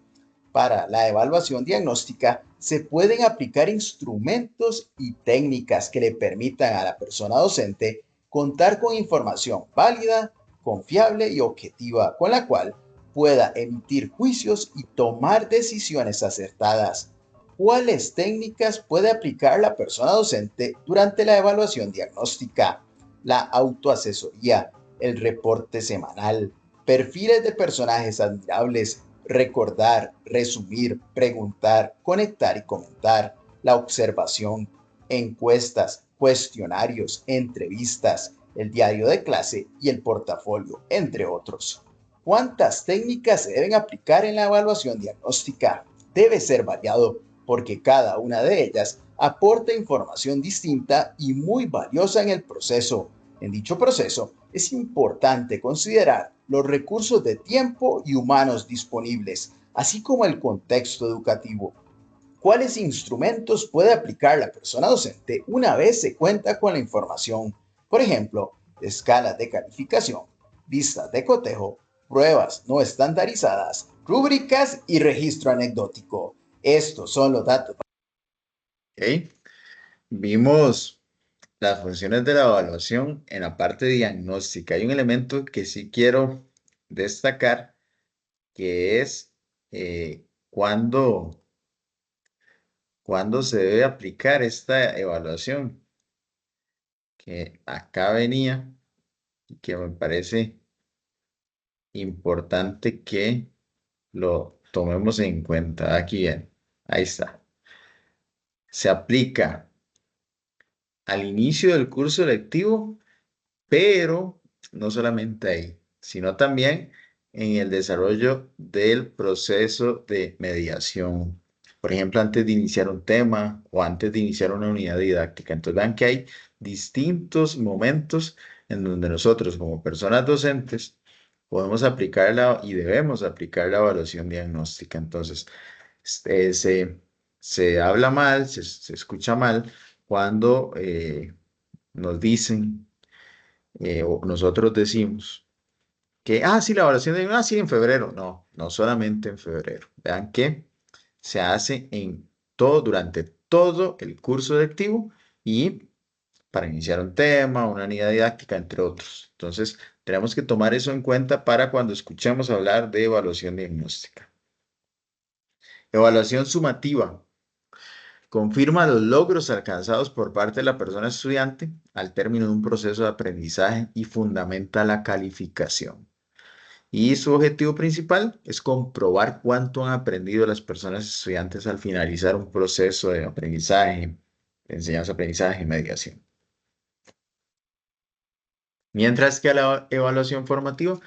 Para la evaluación diagnóstica se pueden aplicar instrumentos y técnicas que le permitan a la persona docente contar con información válida, confiable y objetiva, con la cual pueda emitir juicios y tomar decisiones acertadas. ¿Cuáles técnicas puede aplicar la persona docente durante la evaluación diagnóstica? La autoasesoría, el reporte semanal, perfiles de personajes admirables, recordar, resumir, preguntar, conectar y comentar, la observación, encuestas, cuestionarios, entrevistas, el diario de clase y el portafolio, entre otros. ¿Cuántas técnicas se deben aplicar en la evaluación diagnóstica? Debe ser variado porque cada una de ellas aporta información distinta y muy valiosa en el proceso. En dicho proceso, es importante considerar los recursos de tiempo y humanos disponibles, así como el contexto educativo. ¿Cuáles instrumentos puede aplicar la persona docente una vez se cuenta con la información? Por ejemplo, escalas de calificación, listas de cotejo, pruebas no estandarizadas, rúbricas y registro anecdótico. Estos son los datos. ¿Ok? Vimos las funciones de la evaluación en la parte diagnóstica. Hay un elemento que sí quiero destacar, que es cuándo se debe aplicar esta evaluación. que acá venía y que me parece importante que lo tomemos en cuenta. Aquí bien, ahí está. Se aplica al inicio del curso lectivo, pero no solamente ahí, sino también en el desarrollo del proceso de mediación. Por ejemplo, antes de iniciar un tema o antes de iniciar una unidad didáctica. Entonces, vean que hay distintos momentos en donde nosotros, como personas docentes, podemos aplicar y debemos aplicar la evaluación diagnóstica. Entonces, este, se habla mal, se escucha mal cuando nos dicen o nosotros decimos que, sí, la evaluación de, sí, en febrero. No, no solamente en febrero. Vean que se hace durante todo el curso lectivo y para iniciar un tema, una unidad didáctica, entre otros. Entonces, tenemos que tomar eso en cuenta para cuando escuchemos hablar de evaluación diagnóstica. Evaluación sumativa. Confirma los logros alcanzados por parte de la persona estudiante al término de un proceso de aprendizaje y fundamenta la calificación. Y su objetivo principal es comprobar cuánto han aprendido las personas estudiantes al finalizar un proceso de aprendizaje, de enseñanza-aprendizaje y mediación. Mientras que la evaluación formativa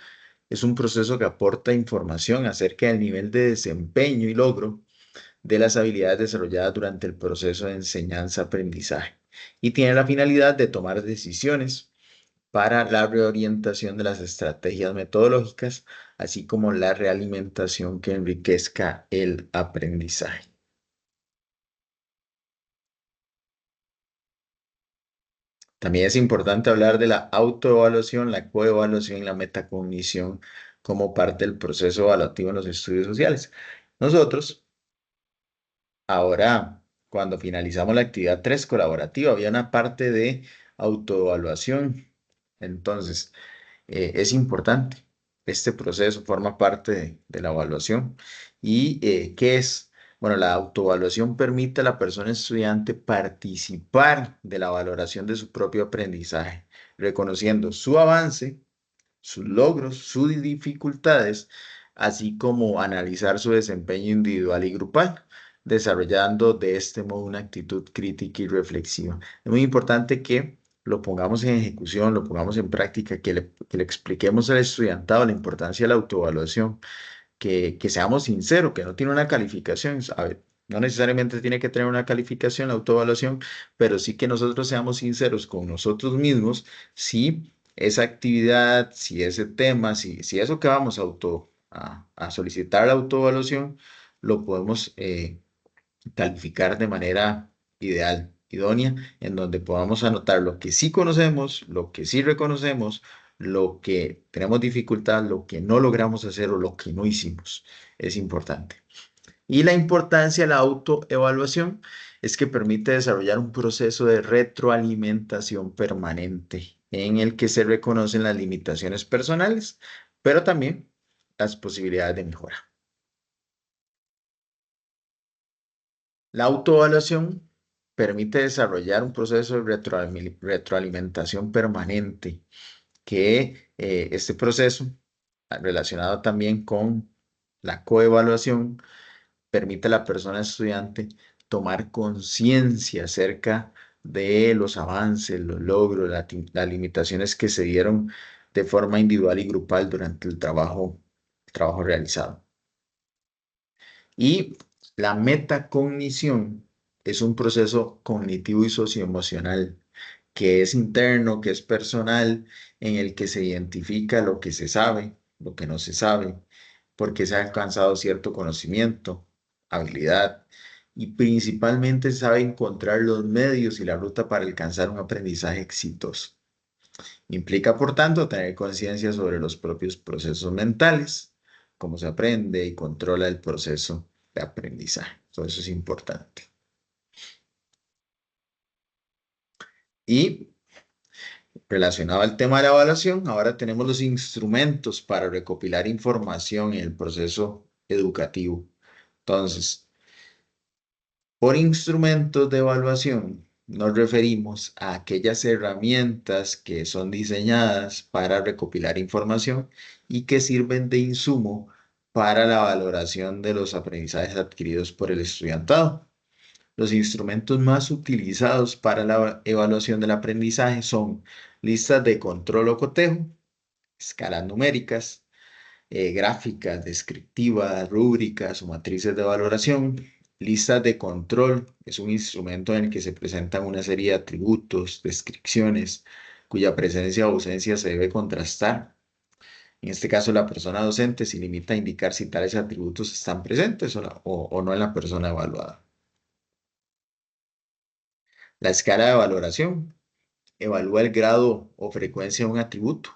es un proceso que aporta información acerca del nivel de desempeño y logro de las habilidades desarrolladas durante el proceso de enseñanza-aprendizaje y tiene la finalidad de tomar decisiones para la reorientación de las estrategias metodológicas, así como la realimentación que enriquezca el aprendizaje. También es importante hablar de la autoevaluación, la coevaluación y la metacognición como parte del proceso evaluativo en los estudios sociales. Nosotros, ahora, cuando finalizamos la actividad 3 colaborativa, había una parte de autoevaluación. Entonces, es importante. Este proceso forma parte de la evaluación. ¿Y qué es? Bueno, la autoevaluación permite a la persona estudiante participar de la valoración de su propio aprendizaje, reconociendo su avance, sus logros, sus dificultades, así como analizar su desempeño individual y grupal, desarrollando de este modo una actitud crítica y reflexiva. Es muy importante que lo pongamos en ejecución, lo pongamos en práctica, que le expliquemos al estudiantado la importancia de la autoevaluación, que seamos sinceros, que no tiene una calificación, ¿sabe? No necesariamente tiene que tener una calificación la autoevaluación, pero sí que nosotros seamos sinceros con nosotros mismos si esa actividad, si ese tema, si eso que vamos a solicitar la autoevaluación, lo podemos calificar de manera ideal, idónea, en donde podamos anotar lo que sí conocemos, lo que sí reconocemos, lo que tenemos dificultad, lo que no logramos hacer o lo que no hicimos. Es importante. Y la importancia de la autoevaluación es que permite desarrollar un proceso de retroalimentación permanente en el que se reconocen las limitaciones personales, pero también las posibilidades de mejora. La autoevaluación permite desarrollar un proceso de retroalimentación permanente, que este proceso, relacionado también con la coevaluación, permite a la persona estudiante tomar conciencia acerca de los avances, los logros, las limitaciones que se dieron de forma individual y grupal durante el trabajo realizado. Y la metacognición es un proceso cognitivo y socioemocional que es interno, que es personal, en el que se identifica lo que se sabe, lo que no se sabe, porque se ha alcanzado cierto conocimiento, habilidad, y principalmente sabe encontrar los medios y la ruta para alcanzar un aprendizaje exitoso. Implica, por tanto, tener conciencia sobre los propios procesos mentales, cómo se aprende y controla el proceso de aprendizaje. Todo eso es importante. Y relacionado al tema de la evaluación, ahora tenemos los instrumentos para recopilar información en el proceso educativo. Entonces, por instrumentos de evaluación, nos referimos a aquellas herramientas que son diseñadas para recopilar información y que sirven de insumo para la valoración de los aprendizajes adquiridos por el estudiantado. Los instrumentos más utilizados para la evaluación del aprendizaje son listas de control o cotejo, escalas numéricas, gráficas descriptivas, rúbricas o matrices de valoración. Listas de control es un instrumento en el que se presentan una serie de atributos, descripciones, cuya presencia o ausencia se debe contrastar. En este caso, la persona docente se limita a indicar si tales atributos están presentes o no en la persona evaluada. La escala de valoración evalúa el grado o frecuencia de un atributo.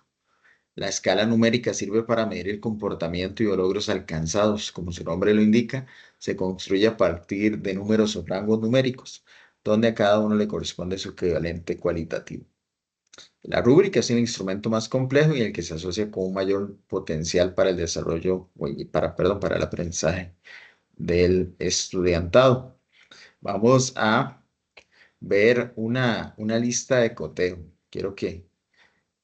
La escala numérica sirve para medir el comportamiento y los logros alcanzados. Como su nombre lo indica, se construye a partir de números o rangos numéricos, donde a cada uno le corresponde su equivalente cualitativo. La rúbrica es el instrumento más complejo y el que se asocia con un mayor potencial para el desarrollo, para el aprendizaje del estudiantado. Vamos a ver una lista de cotejo. Quiero que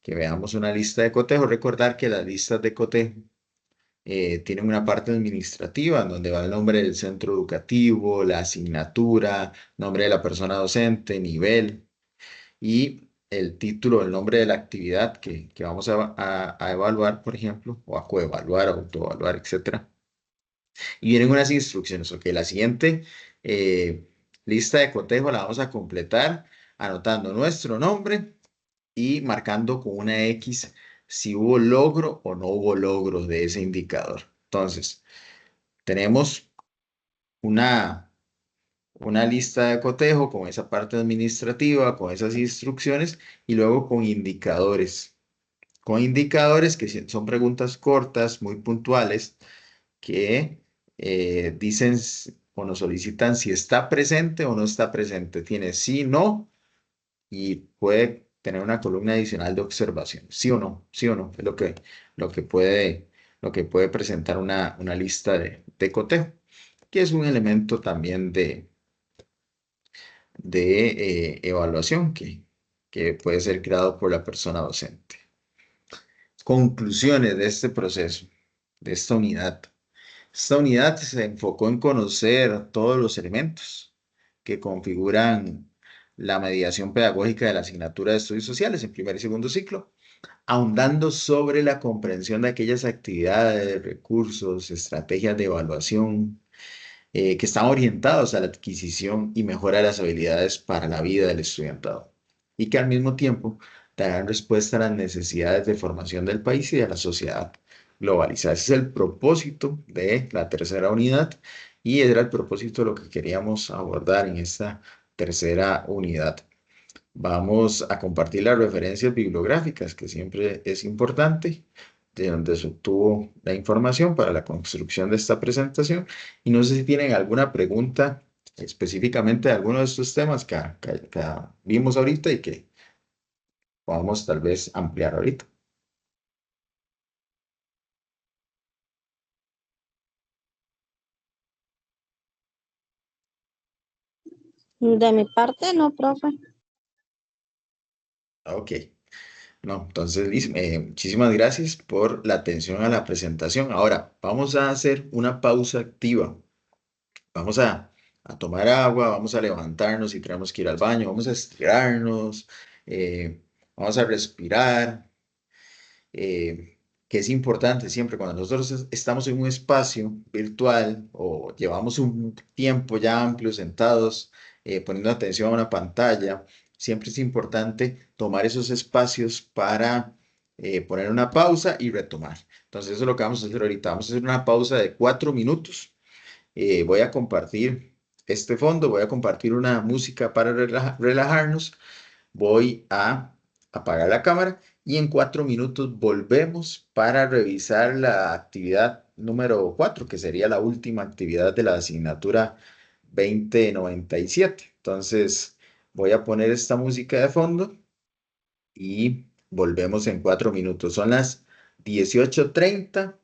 veamos una lista de cotejo. Recordar que las listas de cotejo tienen una parte administrativa en donde va el nombre del centro educativo, la asignatura, nombre de la persona docente, nivel y el título, el nombre de la actividad que vamos a evaluar, por ejemplo, o a coevaluar, autoevaluar, etc. Y vienen unas instrucciones. Ok, la siguiente lista de cotejo la vamos a completar anotando nuestro nombre y marcando con una X si hubo logro o no hubo logro de ese indicador. Entonces, tenemos una lista de cotejo con esa parte administrativa, con esas instrucciones y luego con indicadores. Con indicadores que son preguntas cortas, muy puntuales, que dicen o nos solicitan si está presente o no está presente. Tiene sí, no y puede tener una columna adicional de observación. Sí o no, sí o no. Es lo que puede presentar una lista de cotejo, que es un elemento también de evaluación que puede ser creado por la persona docente. Conclusiones de este proceso, de esta unidad. Esta unidad se enfocó en conocer todos los elementos que configuran la mediación pedagógica de la asignatura de estudios sociales en primer y segundo ciclo, ahondando sobre la comprensión de aquellas actividades, recursos, estrategias de evaluación que están orientados a la adquisición y mejora de las habilidades para la vida del estudiantado y que al mismo tiempo darán respuesta a las necesidades de formación del país y de la sociedad globalizada. Ese es el propósito de la tercera unidad y era el propósito de lo que queríamos abordar en esta tercera unidad. Vamos a compartir las referencias bibliográficas, que siempre es importante, de donde se obtuvo la información para la construcción de esta presentación. Y no sé si tienen alguna pregunta específicamente de alguno de estos temas que vimos ahorita y que podamos tal vez ampliar ahorita. De mi parte, no, profe. Ok. No, entonces, Liz, muchísimas gracias por la atención a la presentación. Ahora, vamos a hacer una pausa activa. Vamos a tomar agua, vamos a levantarnos si tenemos que ir al baño, vamos a estirarnos, vamos a respirar, que es importante siempre cuando nosotros estamos en un espacio virtual o llevamos un tiempo ya amplio sentados, poniendo atención a una pantalla, siempre es importante tomar esos espacios para poner una pausa y retomar. Entonces, eso es lo que vamos a hacer ahorita. Vamos a hacer una pausa de 4 minutos. Voy a compartir este fondo, voy a compartir una música para relajarnos, voy a apagar la cámara y en 4 minutos volvemos para revisar la actividad número 4, que sería la última actividad de la asignatura 2097. Entonces, voy a poner esta música de fondo y volvemos en 4 minutos. Son las 18:30,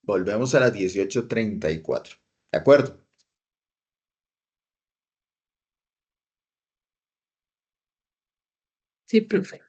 volvemos a las 18:34. ¿De acuerdo? Sí, profe.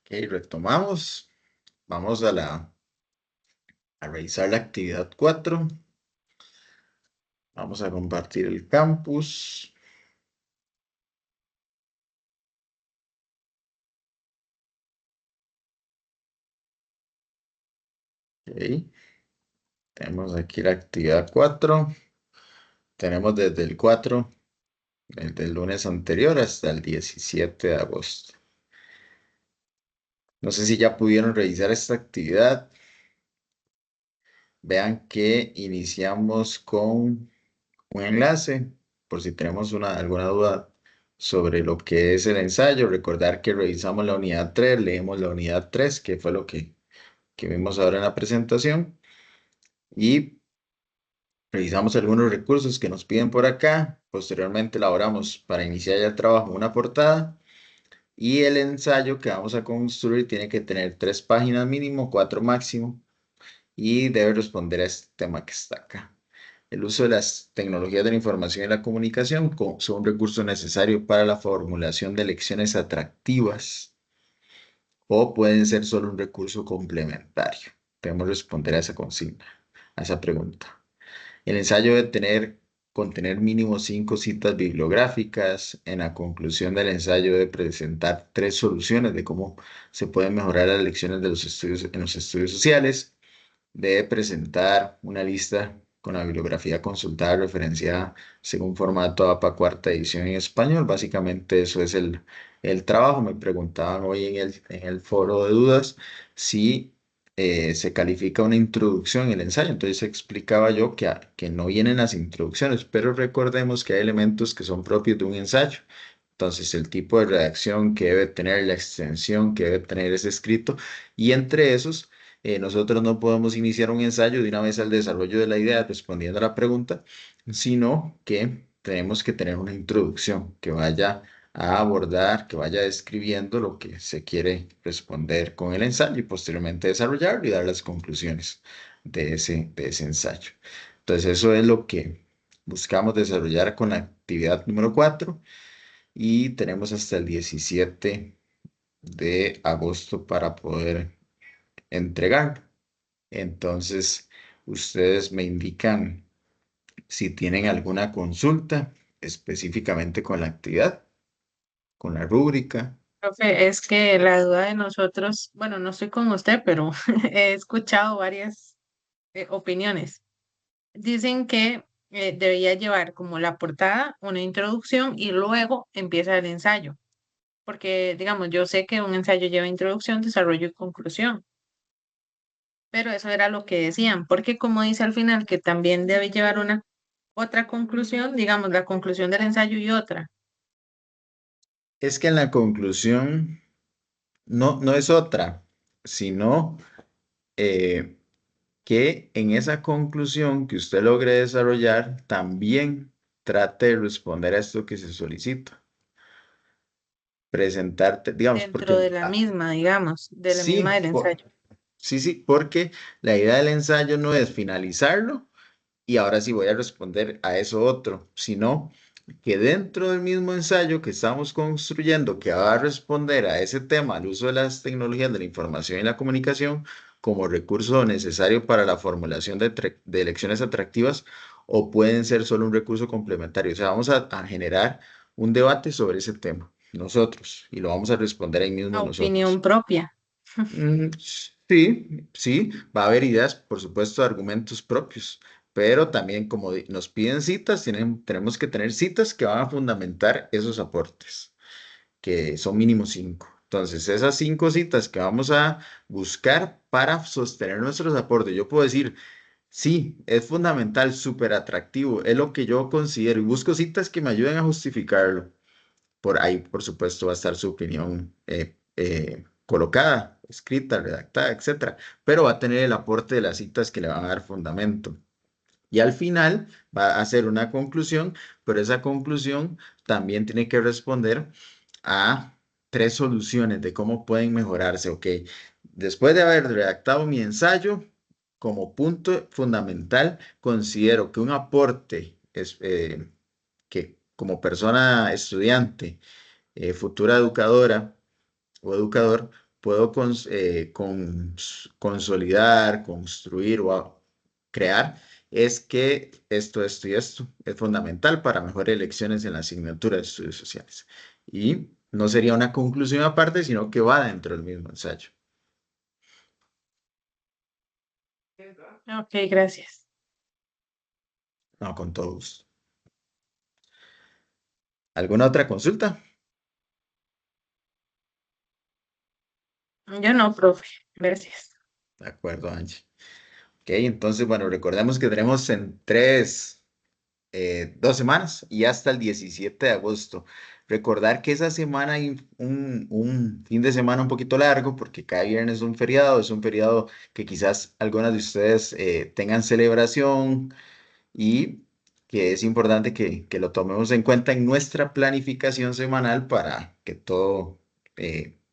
Ok, retomamos. Vamos a revisar la actividad 4. Vamos a compartir el campus. Ok. Tenemos aquí la actividad 4. tenemos desde el 4, desde el lunes anterior hasta el 17 de agosto. No sé si ya pudieron revisar esta actividad. Vean que iniciamos con un enlace, por si tenemos alguna duda sobre lo que es el ensayo. Recordar que revisamos la unidad 3, leemos la unidad 3, que fue lo que vimos ahora en la presentación, y revisamos algunos recursos que nos piden por acá. Posteriormente elaboramos para iniciar ya el trabajo una portada, y el ensayo que vamos a construir tiene que tener 3 páginas mínimo, 4 máximo, y debe responder a este tema que está acá. El uso de las tecnologías de la información y la comunicación son un recurso necesario para la formulación de lecciones atractivas, o pueden ser solo un recurso complementario. Debemos responder a esa consigna, a esa pregunta. El ensayo debe contener mínimo 5 citas bibliográficas. En la conclusión del ensayo debe presentar 3 soluciones de cómo se pueden mejorar las lecciones de los estudios en los estudios sociales. Debe presentar una lista con la bibliografía consultada referenciada según formato APA cuarta edición en español. Básicamente eso es el trabajo. Me preguntaban hoy en el foro de dudas si se califica una introducción en el ensayo. Entonces explicaba yo que no vienen las introducciones, pero recordemos que hay elementos que son propios de un ensayo. Entonces, el tipo de redacción que debe tener, la extensión que debe tener ese escrito, y entre esos, nosotros no podemos iniciar un ensayo de una vez al desarrollo de la idea respondiendo a la pregunta, sino que tenemos que tener una introducción que vaya a abordar, que vaya describiendo lo que se quiere responder con el ensayo y posteriormente desarrollarlo y dar las conclusiones de ese ensayo. Entonces, eso es lo que buscamos desarrollar con la actividad número 4, y tenemos hasta el 17 de agosto para poder entregar. Entonces, ustedes me indican si tienen alguna consulta específicamente con la actividad, con la rúbrica. Profe, es que la duda de nosotros, bueno, no estoy con usted, pero he escuchado varias opiniones. Dicen que debería llevar como la portada, una introducción y luego empieza el ensayo. Porque, digamos, yo sé que un ensayo lleva introducción, desarrollo y conclusión, pero eso era lo que decían, porque como dice al final que también debe llevar una otra conclusión, digamos, la conclusión del ensayo y otra. Es que en la conclusión no es otra, sino eh, que en esa conclusión que usted logre desarrollar, también trate de responder a esto que se solicita. Presentarte, digamos, Dentro porque de la misma, digamos, de la misma sí, del ensayo. sí, porque la idea del ensayo no es finalizarlo y ahora sí voy a responder a eso otro, sino que dentro del mismo ensayo que estamos construyendo, que va a responder a ese tema, al uso de las tecnologías de la información y la comunicación como recurso necesario para la formulación de lecciones atractivas, o pueden ser solo un recurso complementario. O sea, vamos a generar un debate sobre ese tema nosotros y lo vamos a responder ahí mismo A opinión nosotros. propia. Sí, sí, va a haber ideas, por supuesto, argumentos propios, pero también como nos piden citas, tenemos que tener citas que van a fundamentar esos aportes, que son mínimo 5. Entonces, esas 5 citas que vamos a buscar para sostener nuestros aportes, yo puedo decir, sí, es fundamental, súper atractivo, es lo que yo considero, y busco citas que me ayuden a justificarlo. Por ahí, por supuesto, va a estar su opinión colocada, escrita, redactada, etcétera, pero va a tener el aporte de las citas que le van a dar fundamento. Y al final va a hacer una conclusión, pero esa conclusión también tiene que responder a 3 soluciones de cómo pueden mejorarse. Ok, después de haber redactado mi ensayo, como punto fundamental, considero que un aporte es, que como persona estudiante, futura educadora o educador, puedo consolidar, construir o crear, es que esto y esto es fundamental para mejores elecciones en la asignatura de estudios sociales. Y no sería una conclusión aparte, sino que va dentro del mismo ensayo. Ok, gracias. No, con todo gusto. ¿Alguna otra consulta? Yo no, profe. Gracias. De acuerdo, Angie. Ok, entonces, bueno, recordemos que tenemos en 2 semanas y hasta el 17 de agosto. Recordar que esa semana hay un fin de semana un poquito largo porque cada viernes es un feriado que quizás algunas de ustedes tengan celebración y que es importante que lo tomemos en cuenta en nuestra planificación semanal para que todo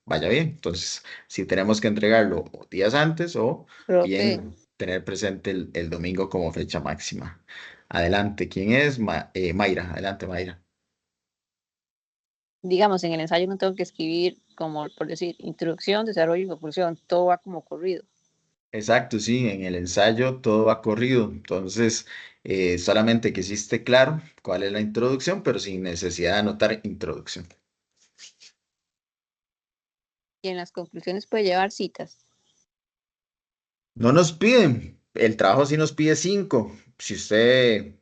vaya bien. Entonces, si tenemos que entregarlo días antes o Profe, bien tener presente el domingo como fecha máxima. Adelante, ¿quién es? Mayra, adelante, Mayra. digamos, en el ensayo no tengo que escribir como, por decir, introducción, desarrollo y conclusión, todo va como corrido. Exacto, sí, en el ensayo todo va corrido, entonces solamente que sí esté claro cuál es la introducción, pero sin necesidad de anotar introducción. Y en las conclusiones puede llevar citas. No nos piden, el trabajo sí nos pide 5. Si usted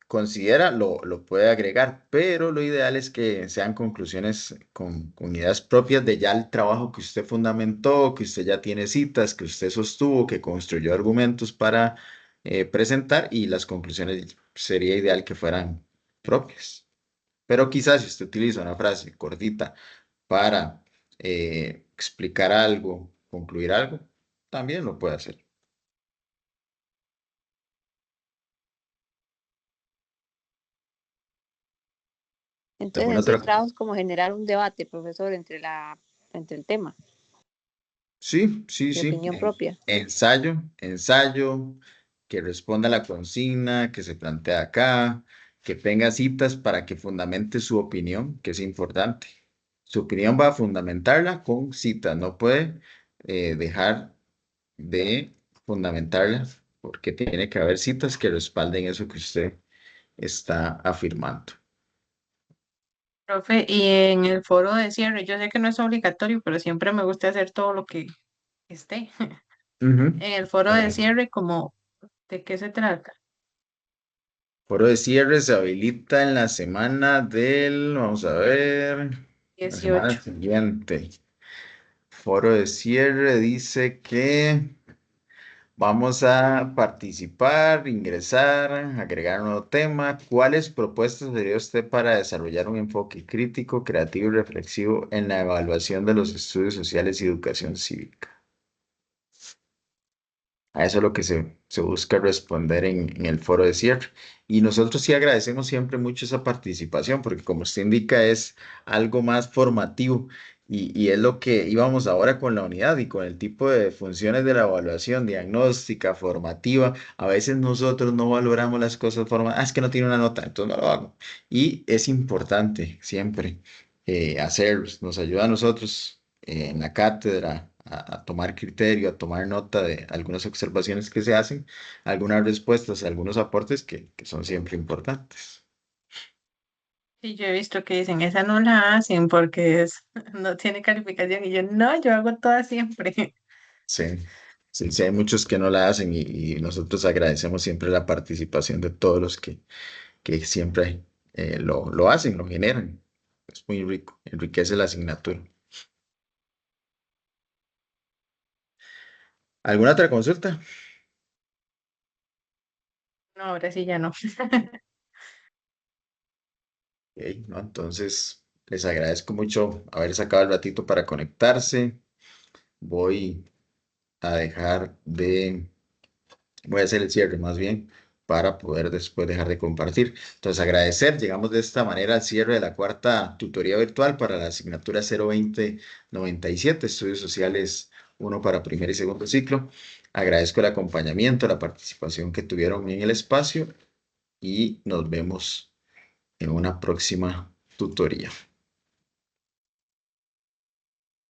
considera, lo puede agregar, pero lo ideal es que sean conclusiones con ideas propias de ya el trabajo que usted fundamentó, que usted ya tiene citas, que usted sostuvo, que construyó argumentos para presentar y las conclusiones sería ideal que fueran propias. Pero quizás si usted utiliza una frase cortita para explicar algo, concluir algo, también lo puede hacer. Entonces, ¿Alguna en sí otra? el trabajo es como generar un debate, profesor, entre el tema Sí, sí, de sí. opinión propia. Ensayo, que responda a la consigna que se plantea acá, que tenga citas para que fundamente su opinión, que es importante. Su opinión va a fundamentarla con citas, no puede dejar de fundamentarla porque tiene que haber citas que respalden eso que usted está afirmando. Profe, y en el foro de cierre, yo sé que no es obligatorio, pero siempre me gusta hacer todo lo que esté. Ujú. En el foro de cierre, como, ¿de qué se trata? Foro de cierre se habilita en la semana vamos a ver, la semana 18. siguiente. Foro de cierre dice que vamos a participar, ingresar, agregar un nuevo tema. ¿Cuáles propuestas sería usted para desarrollar un enfoque crítico, creativo y reflexivo en la evaluación de los estudios sociales y educación cívica? A eso es lo que se busca responder en el foro de cierre. Y nosotros sí agradecemos siempre mucho esa participación, porque como usted indica, es algo más formativo y es lo que íbamos ahora con la unidad y con el tipo de funciones de la evaluación diagnóstica, formativa. A veces nosotros no valoramos las cosas formativas, es que no tiene una nota, entonces no lo hago. Y es importante siempre hacerlo, nos ayuda a nosotros en la cátedra a tomar criterio, a tomar nota de algunas observaciones que se hacen, algunas respuestas, algunos aportes que son siempre importantes. Y yo he visto que dicen, esa no la hacen porque no tiene calificación. Y yo, no, yo hago todas siempre. Sí, sí, sí, hay muchos que no la hacen y nosotros agradecemos siempre la participación de todos los que siempre lo hacen, lo generan. Es muy rico, enriquece la asignatura. ¿Alguna otra consulta? No, ahora sí ya no. Ok, ¿no? Entonces, les agradezco mucho haber sacado el ratito para conectarse. Voy a dejar de Voy a hacer el cierre más bien para poder después dejar de compartir. Entonces, agradecer. Llegamos de esta manera al cierre de la cuarta tutoría virtual para la asignatura 02097, Estudios Sociales 1 para primer y segundo ciclo. Agradezco el acompañamiento, la participación que tuvieron en el espacio y nos vemos en una próxima tutoría.